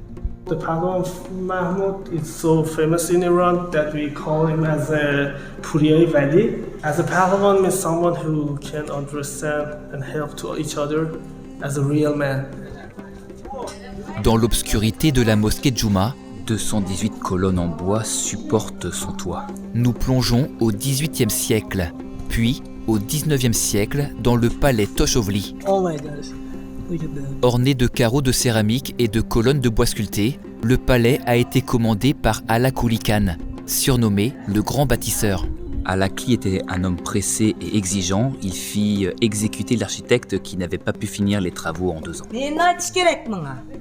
The Pahlavan Mahmoud is so famous in Iran that we call him as a Puriyai Wali. As a Pahlavan means someone who can understand and help to each other as a real man. Dans l'obscurité de la mosquée de Juma, 218 colonnes en bois supportent son toit. Nous plongeons au XVIIIe siècle, puis au XIXe siècle dans le palais Toshovli. Oh my gosh, look at that. Orné de carreaux de céramique et de colonnes de bois sculptées, le palais a été commandé par Ala-Kuli Khan, surnommé le grand bâtisseur. Ala-Kuli était un homme pressé et exigeant. Il fit exécuter l'architecte qui n'avait pas pu finir les travaux en 2 ans.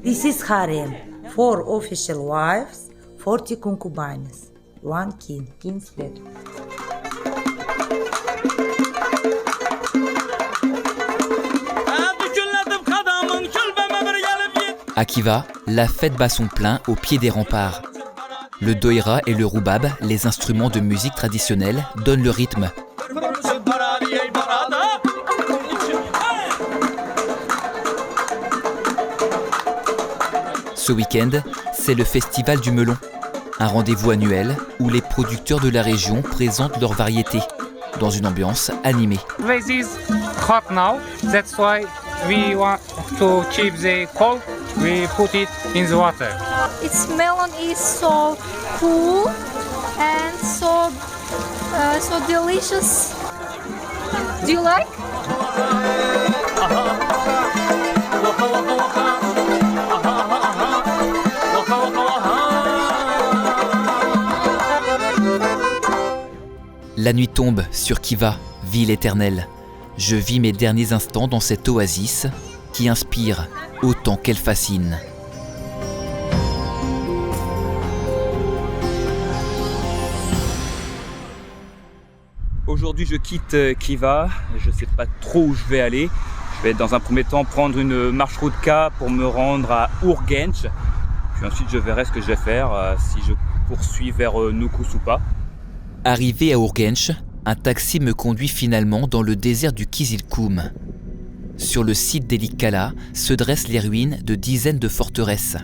This is harem. 4 official wives, 40 concubines, 1 king, king's bedroom. À Khiva, la fête bat son plein au pied des remparts. Le doïra et le roubab, les instruments de musique traditionnelle, donnent le rythme. Ce week-end, c'est le festival du melon, un rendez-vous annuel où les producteurs de la région présentent leurs variétés, dans une ambiance animée. This is hot now, that's why we want to keep the cold. We put it in the water. Its melon is so cool and so delicious. Do you like? La nuit tombe sur Khiva, ville éternelle. Je vis mes derniers instants dans cette oasis qui inspire autant qu'elle fascine. Aujourd'hui, je quitte Khiva. Je ne sais pas trop où je vais aller. Je vais dans un premier temps prendre une marche-route-K pour me rendre à Urgench. Puis ensuite, je verrai ce que je vais faire, si je poursuis vers Nukus ou pas. Arrivé à Urgench, un taxi me conduit finalement dans le désert du Kizilkoum. Sur le site d'Elikala se dressent les ruines de dizaines de forteresses.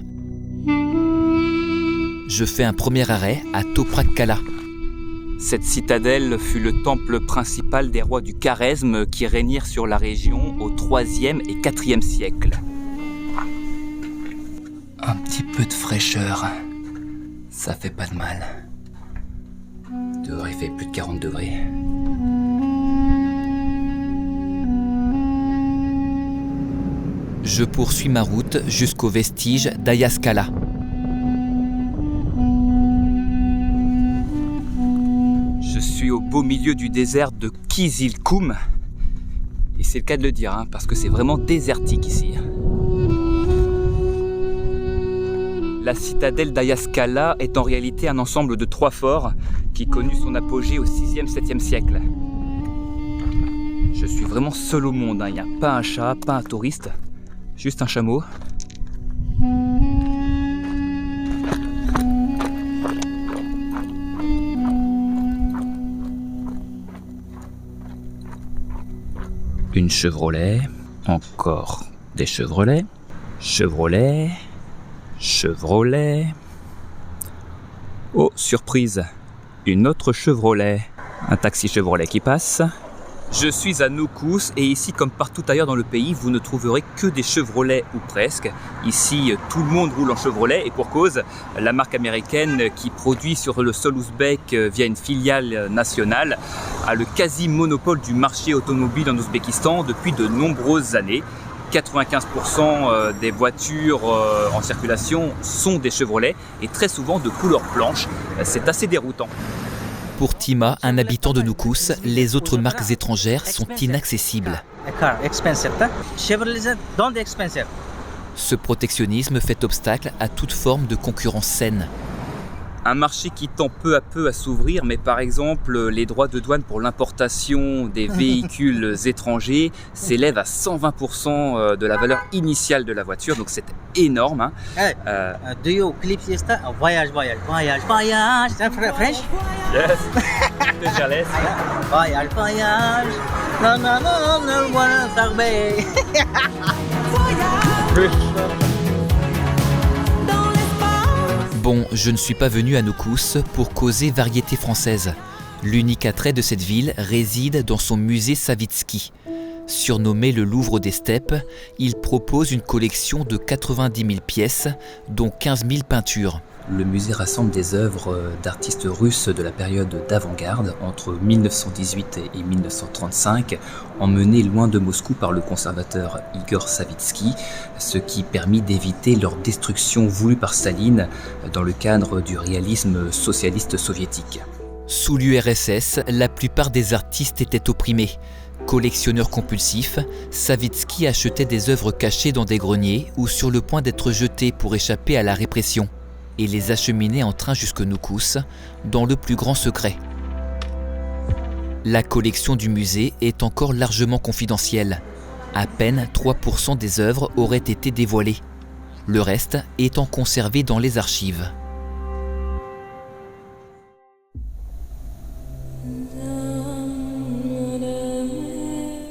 Je fais un premier arrêt à Toprakkala. Cette citadelle fut le temple principal des rois du Kharezm qui régnèrent sur la région au 3e et 4e siècle. Un petit peu de fraîcheur, ça fait pas de mal. Dehors il fait plus de 40 degrés. Je poursuis ma route jusqu'aux vestiges d'Ayaskala. Je suis au beau milieu du désert de Kizilkoum. Et c'est le cas de le dire, parce que c'est vraiment désertique ici. La citadelle d'Ayaskala est en réalité un ensemble de 3 forts qui connut son apogée au 6e, 7e siècle. Je suis vraiment seul au monde, il n'y a pas un chat, pas un touriste, juste un chameau. Une Chevrolet, encore des Chevrolets, Chevrolet, Chevrolet. Oh, surprise, une autre Chevrolet, un taxi Chevrolet qui passe. Je suis à Nukus et ici, comme partout ailleurs dans le pays, vous ne trouverez que des Chevrolets ou presque. Ici, tout le monde roule en Chevrolet et pour cause, la marque américaine qui produit sur le sol ouzbek via une filiale nationale a le quasi-monopole du marché automobile en Ouzbékistan depuis de nombreuses années. 95% des voitures en circulation sont des Chevrolets et très souvent de couleur blanche. C'est assez déroutant. Pour Tima, un habitant de Nukus, les autres marques étrangères sont inaccessibles. Ce protectionnisme fait obstacle à toute forme de concurrence saine. Un marché qui tend peu à peu à s'ouvrir, mais par exemple, les droits de douane pour l'importation des véhicules étrangers s'élèvent à 120% de la valeur initiale de la voiture, donc c'est énorme. Hein. Hey, do you clip siesta? Voyage, voyage, voyage, voyage. C'est French? Yes. Déjà laisse. Voyage, voyage. Non, non, non, non, voilà, s'armer. Bon, je ne suis pas venu à Noukous pour causer variété française. L'unique attrait de cette ville réside dans son musée Savitsky. Surnommé le Louvre des steppes, il propose une collection de 90 000 pièces, dont 15 000 peintures. Le musée rassemble des œuvres d'artistes russes de la période d'avant-garde, entre 1918 et 1935, emmenés loin de Moscou par le conservateur Igor Savitsky, ce qui permit d'éviter leur destruction voulue par Staline dans le cadre du réalisme socialiste soviétique. Sous l'URSS, la plupart des artistes étaient opprimés. Collectionneur compulsif, Savitsky achetait des œuvres cachées dans des greniers ou sur le point d'être jetées pour échapper à la répression, et les acheminait en train jusque Noukous, dans le plus grand secret. La collection du musée est encore largement confidentielle. À peine 3% des œuvres auraient été dévoilées, le reste étant conservé dans les archives.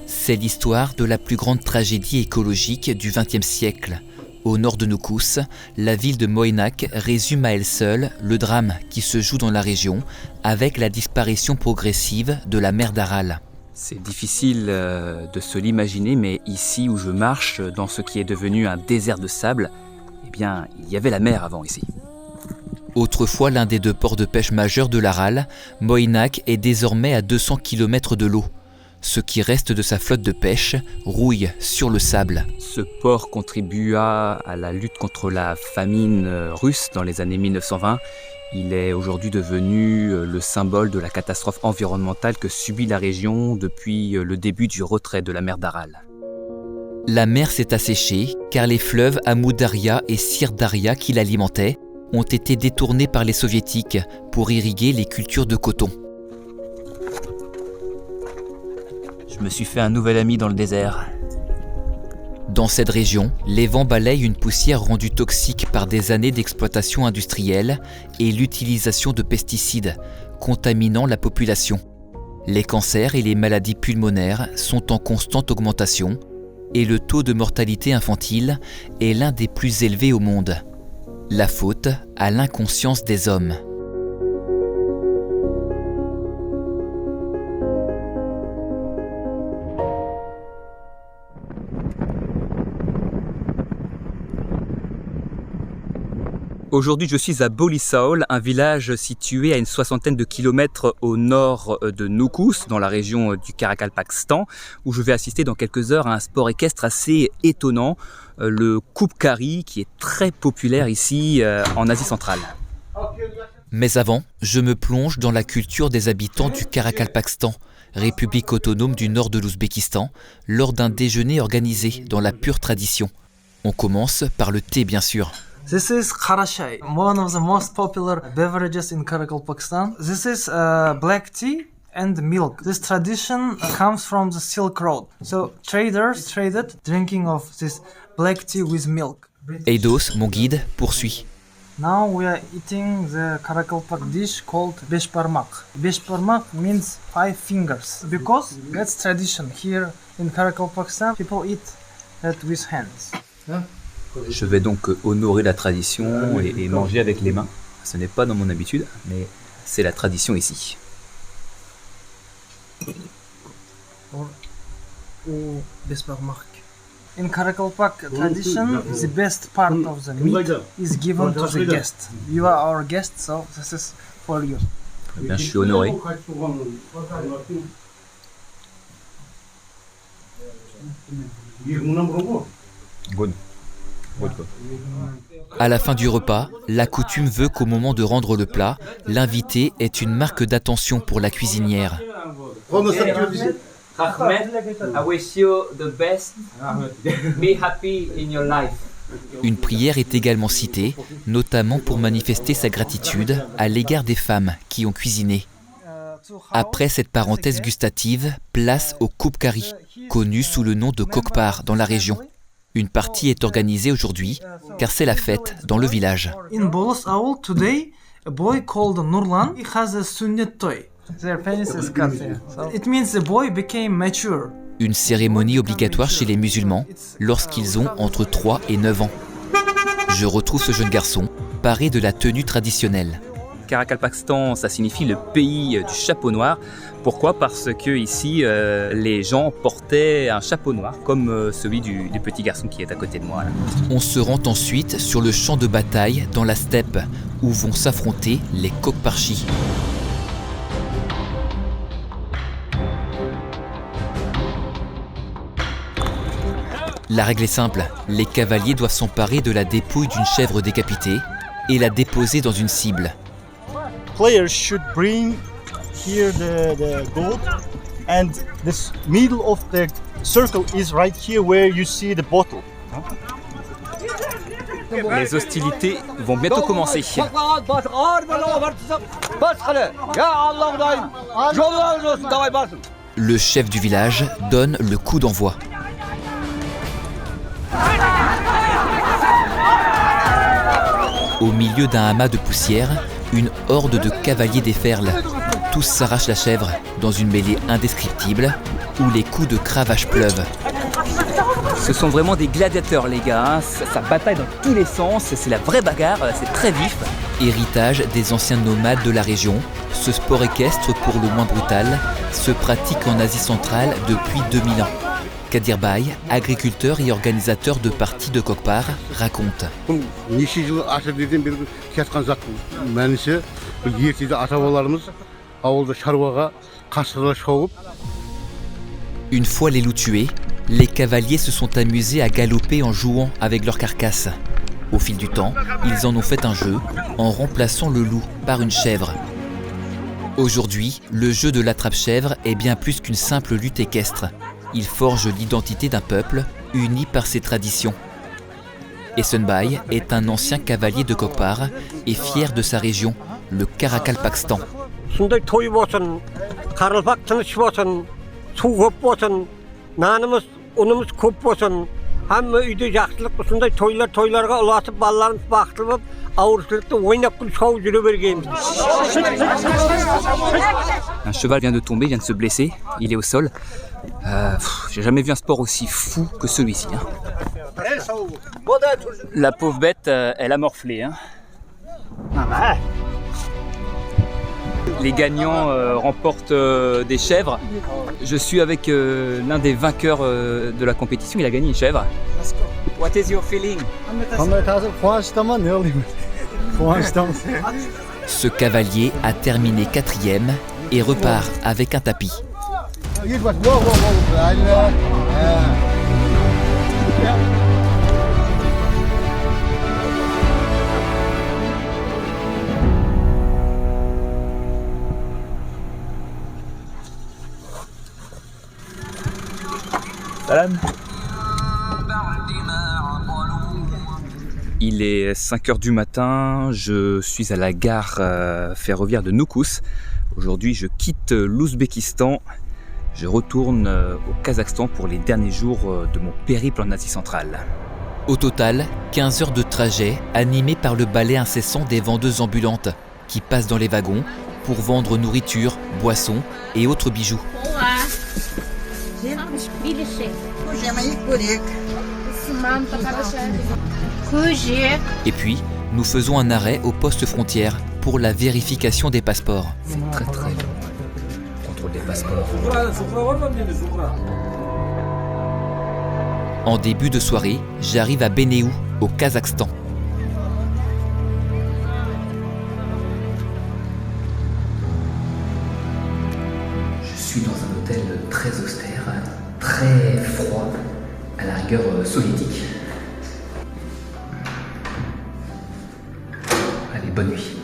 C'est l'histoire de la plus grande tragédie écologique du XXe siècle. Au nord de Noukous, la ville de Moynak résume à elle seule le drame qui se joue dans la région avec la disparition progressive de la mer d'Aral. C'est difficile de se l'imaginer, mais ici où je marche, dans ce qui est devenu un désert de sable, eh bien, il y avait la mer avant ici. Autrefois l'un des deux ports de pêche majeurs de l'Aral, Moynak est désormais à 200 km de l'eau. Ce qui reste de sa flotte de pêche rouille sur le sable. Ce port contribua à la lutte contre la famine russe dans les années 1920. Il est aujourd'hui devenu le symbole de la catastrophe environnementale que subit la région depuis le début du retrait de la mer d'Aral. La mer s'est asséchée car les fleuves Amou Daria et Sir Daria qui l'alimentaient ont été détournés par les soviétiques pour irriguer les cultures de coton. Je me suis fait un nouvel ami dans le désert. Dans cette région, les vents balayent une poussière rendue toxique par des années d'exploitation industrielle et l'utilisation de pesticides, contaminant la population. Les cancers et les maladies pulmonaires sont en constante augmentation et le taux de mortalité infantile est l'un des plus élevés au monde. La faute à l'inconscience des hommes. Aujourd'hui, je suis à Bolissaol, un village situé à une 60aine de kilomètres au nord de Noukous, dans la région du Karakalpakstan, où je vais assister dans quelques heures à un sport équestre assez étonnant, le Koupkari, qui est très populaire ici en Asie centrale. Mais avant, je me plonge dans la culture des habitants du Karakalpakstan, république autonome du nord de l'Ouzbékistan, lors d'un déjeuner organisé dans la pure tradition. On commence par le thé, bien sûr. This is Kharashai, one of the most popular beverages in Karakalpakstan. This is black tea and milk. This tradition comes from the Silk Road. So traders traded drinking of this black tea with milk. Eidos, mon guide, poursuit. Now we are eating the Karakalpak dish called beshparmak. Beshparmak means 5 fingers because that's tradition. Here in Karakalpakstan, people eat that with hands. Je vais donc honorer la tradition et manger avec les mains. Ce n'est pas dans mon habitude, mais c'est la tradition ici. In Karakalpak tradition, the best part of the meat is given to the guest. You are our guest, so this is for you. Eh bien, je suis honoré. Good. À la fin du repas, la coutume veut qu'au moment de rendre le plat, l'invité ait une marque d'attention pour la cuisinière. Ahmed, I wish you the best. Be happy in your life. Une prière est également citée, notamment pour manifester sa gratitude à l'égard des femmes qui ont cuisiné. Après cette parenthèse gustative, place au Koupkari, connu sous le nom de Kokpar dans la région. Une partie est organisée aujourd'hui, car c'est la fête dans le village. In Bolos Aul today, a boy called Nurlan, he has a sunnet toy. Their penis is cut. It means the boy became mature. Une cérémonie obligatoire chez les musulmans lorsqu'ils ont entre 3 et 9 ans. Je retrouve ce jeune garçon paré de la tenue traditionnelle. Karakalpakstan, ça signifie le pays du chapeau noir. Pourquoi ? Parce que ici, les gens portaient un chapeau noir, comme celui du petit garçon qui est à côté de moi. Là. On se rend ensuite sur le champ de bataille dans la steppe, où vont s'affronter les Kokparchis. La règle est simple, les cavaliers doivent s'emparer de la dépouille d'une chèvre décapitée et la déposer dans une cible. Players should bring here the gold, and this middle of the circle is right here where you see the bottle. Les hostilités vont bientôt commencer. Le chef du village donne le coup d'envoi. Au milieu d'un amas de poussière, une horde de cavaliers déferle. Tous s'arrachent la chèvre dans une mêlée indescriptible où les coups de cravache pleuvent. Ce sont vraiment des gladiateurs, les gars. Hein. Ça bataille dans tous les sens, c'est la vraie bagarre, c'est très vif. Héritage des anciens nomades de la région, ce sport équestre pour le moins brutal se pratique en Asie centrale depuis 2000 ans. Kadir Bey, agriculteur et organisateur de parties de Kokpar, raconte. Une fois les loups tués, les cavaliers se sont amusés à galoper en jouant avec leurs carcasses. Au fil du temps, ils en ont fait un jeu en remplaçant le loup par une chèvre. Aujourd'hui, le jeu de l'attrape-chèvre est bien plus qu'une simple lutte équestre. Il forge l'identité d'un peuple uni par ses traditions. Esenbay est un ancien cavalier de Kokpar et fier de sa région, le Karakalpakstan. Un cheval vient de tomber, vient de se blesser, il est au sol. J'ai jamais vu un sport aussi fou que celui-ci. Hein. La pauvre bête, elle a morflé. Hein. Les gagnants remportent des chèvres. Je suis avec l'un des vainqueurs de la compétition, il a gagné une chèvre. What is your feeling? Ce cavalier a terminé 4e et repart avec un tapis. Salam. Il est 5h du matin, je suis à la gare ferroviaire de Noukous. Aujourd'hui, je quitte l'Ouzbékistan. Je retourne au Kazakhstan pour les derniers jours de mon périple en Asie centrale. Au total, 15 heures de trajet animées par le balai incessant des vendeuses ambulantes qui passent dans les wagons pour vendre nourriture, boissons et autres bijoux. Et puis, nous faisons un arrêt au poste frontière pour la vérification des passeports. C'est très long. Contrôle des passeports. En début de soirée, j'arrive à Benéou, au Kazakhstan. Je suis dans un hôtel très austère, très froid, à la rigueur soviétique. Allez, bonne nuit.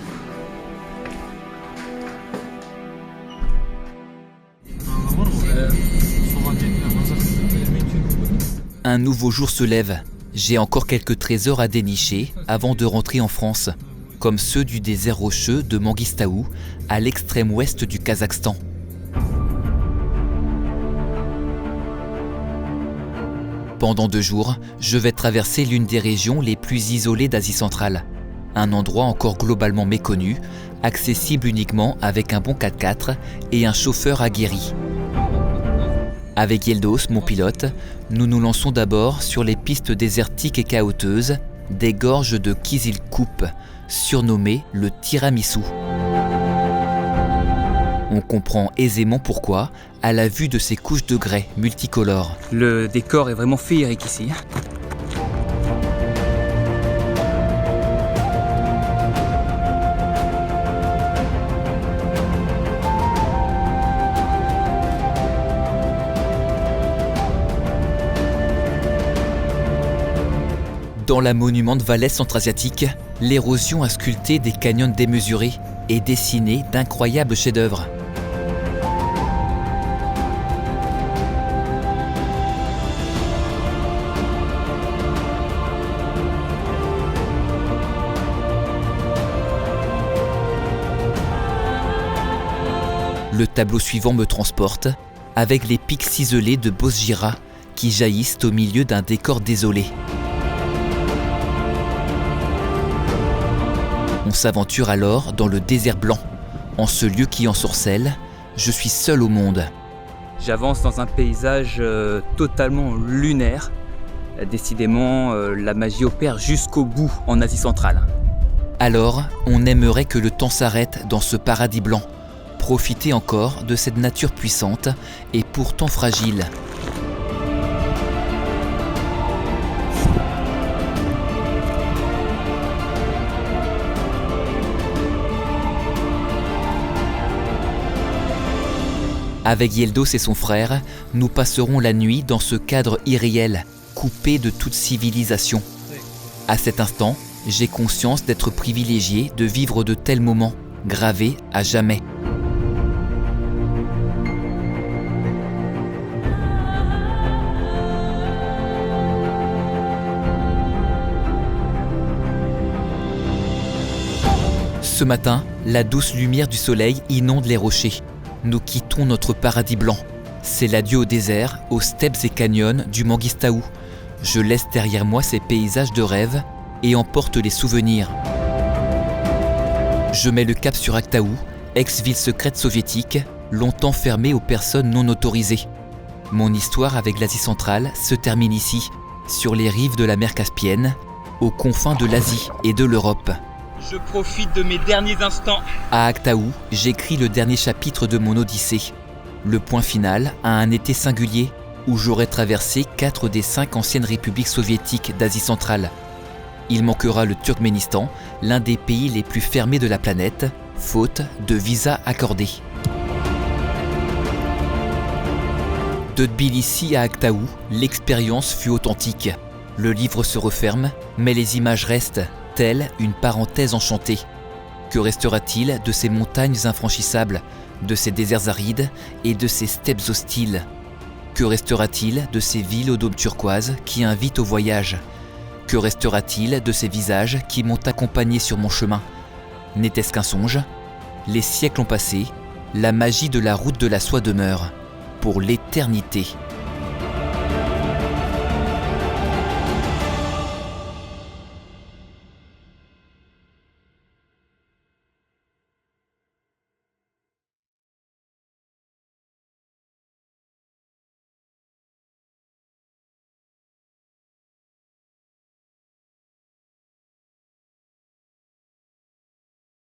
Un nouveau jour se lève. j'ai encore quelques trésors à dénicher avant de rentrer en France, comme ceux du désert rocheux de Manguistaou, à l'extrême ouest du Kazakhstan. Pendant 2 jours, je vais traverser l'une des régions les plus isolées d'Asie centrale. Un endroit encore globalement méconnu, accessible uniquement avec un bon 4x4 et un chauffeur aguerri. Avec Yeldos, mon pilote, nous nous lançons d'abord sur les pistes désertiques et chaotiques des gorges de Kizilkup, surnommées le tiramisu. On comprend aisément pourquoi à la vue de ces couches de grès multicolores. Le décor est vraiment féerique ici. Dans la monumente vallée centra-asiatique, l'érosion a sculpté des canyons démesurés et dessiné d'incroyables chefs-d'œuvre. Le tableau suivant me transporte avec les pics ciselés de Bosgira qui jaillissent au milieu d'un décor désolé. On s'aventure alors dans le désert blanc. En ce lieu qui ensorcelle, je suis seul au monde. J'avance dans un paysage totalement lunaire. Décidément, la magie opère jusqu'au bout en Asie centrale. Alors, on aimerait que le temps s'arrête dans ce paradis blanc. Profiter encore de cette nature puissante et pourtant fragile. Avec Yeldos et son frère, nous passerons la nuit dans ce cadre irréel, coupé de toute civilisation. À cet instant, j'ai conscience d'être privilégié de vivre de tels moments, gravés à jamais. Ce matin, la douce lumière du soleil inonde les rochers. Nous quittons notre paradis blanc. C'est l'adieu au désert, aux steppes et canyons du Manguistaou. Je laisse derrière moi ces paysages de rêve et emporte les souvenirs. Je mets le cap sur Aktaou, ex-ville secrète soviétique, longtemps fermée aux personnes non autorisées. Mon histoire avec l'Asie centrale se termine ici, sur les rives de la mer Caspienne, aux confins de l'Asie et de l'Europe. Je profite de mes derniers instants. À Aktaou, j'écris le dernier chapitre de mon odyssée. Le point final à un été singulier où j'aurai traversé 4 des 5 anciennes républiques soviétiques d'Asie centrale. Il manquera le Turkménistan, l'un des pays les plus fermés de la planète, faute de visa accordé. De Tbilissi à Aktaou, l'expérience fut authentique. Le livre se referme, mais les images restent, telle une parenthèse enchantée. Que restera-t-il de ces montagnes infranchissables, de ces déserts arides et de ces steppes hostiles? Que restera-t-il de ces villes aux dômes turquoises qui invitent au voyage? Que restera-t-il de ces visages qui m'ont accompagné sur mon chemin? N'était-ce qu'un songe? Les siècles ont passé, la magie de la route de la soie demeure, pour l'éternité.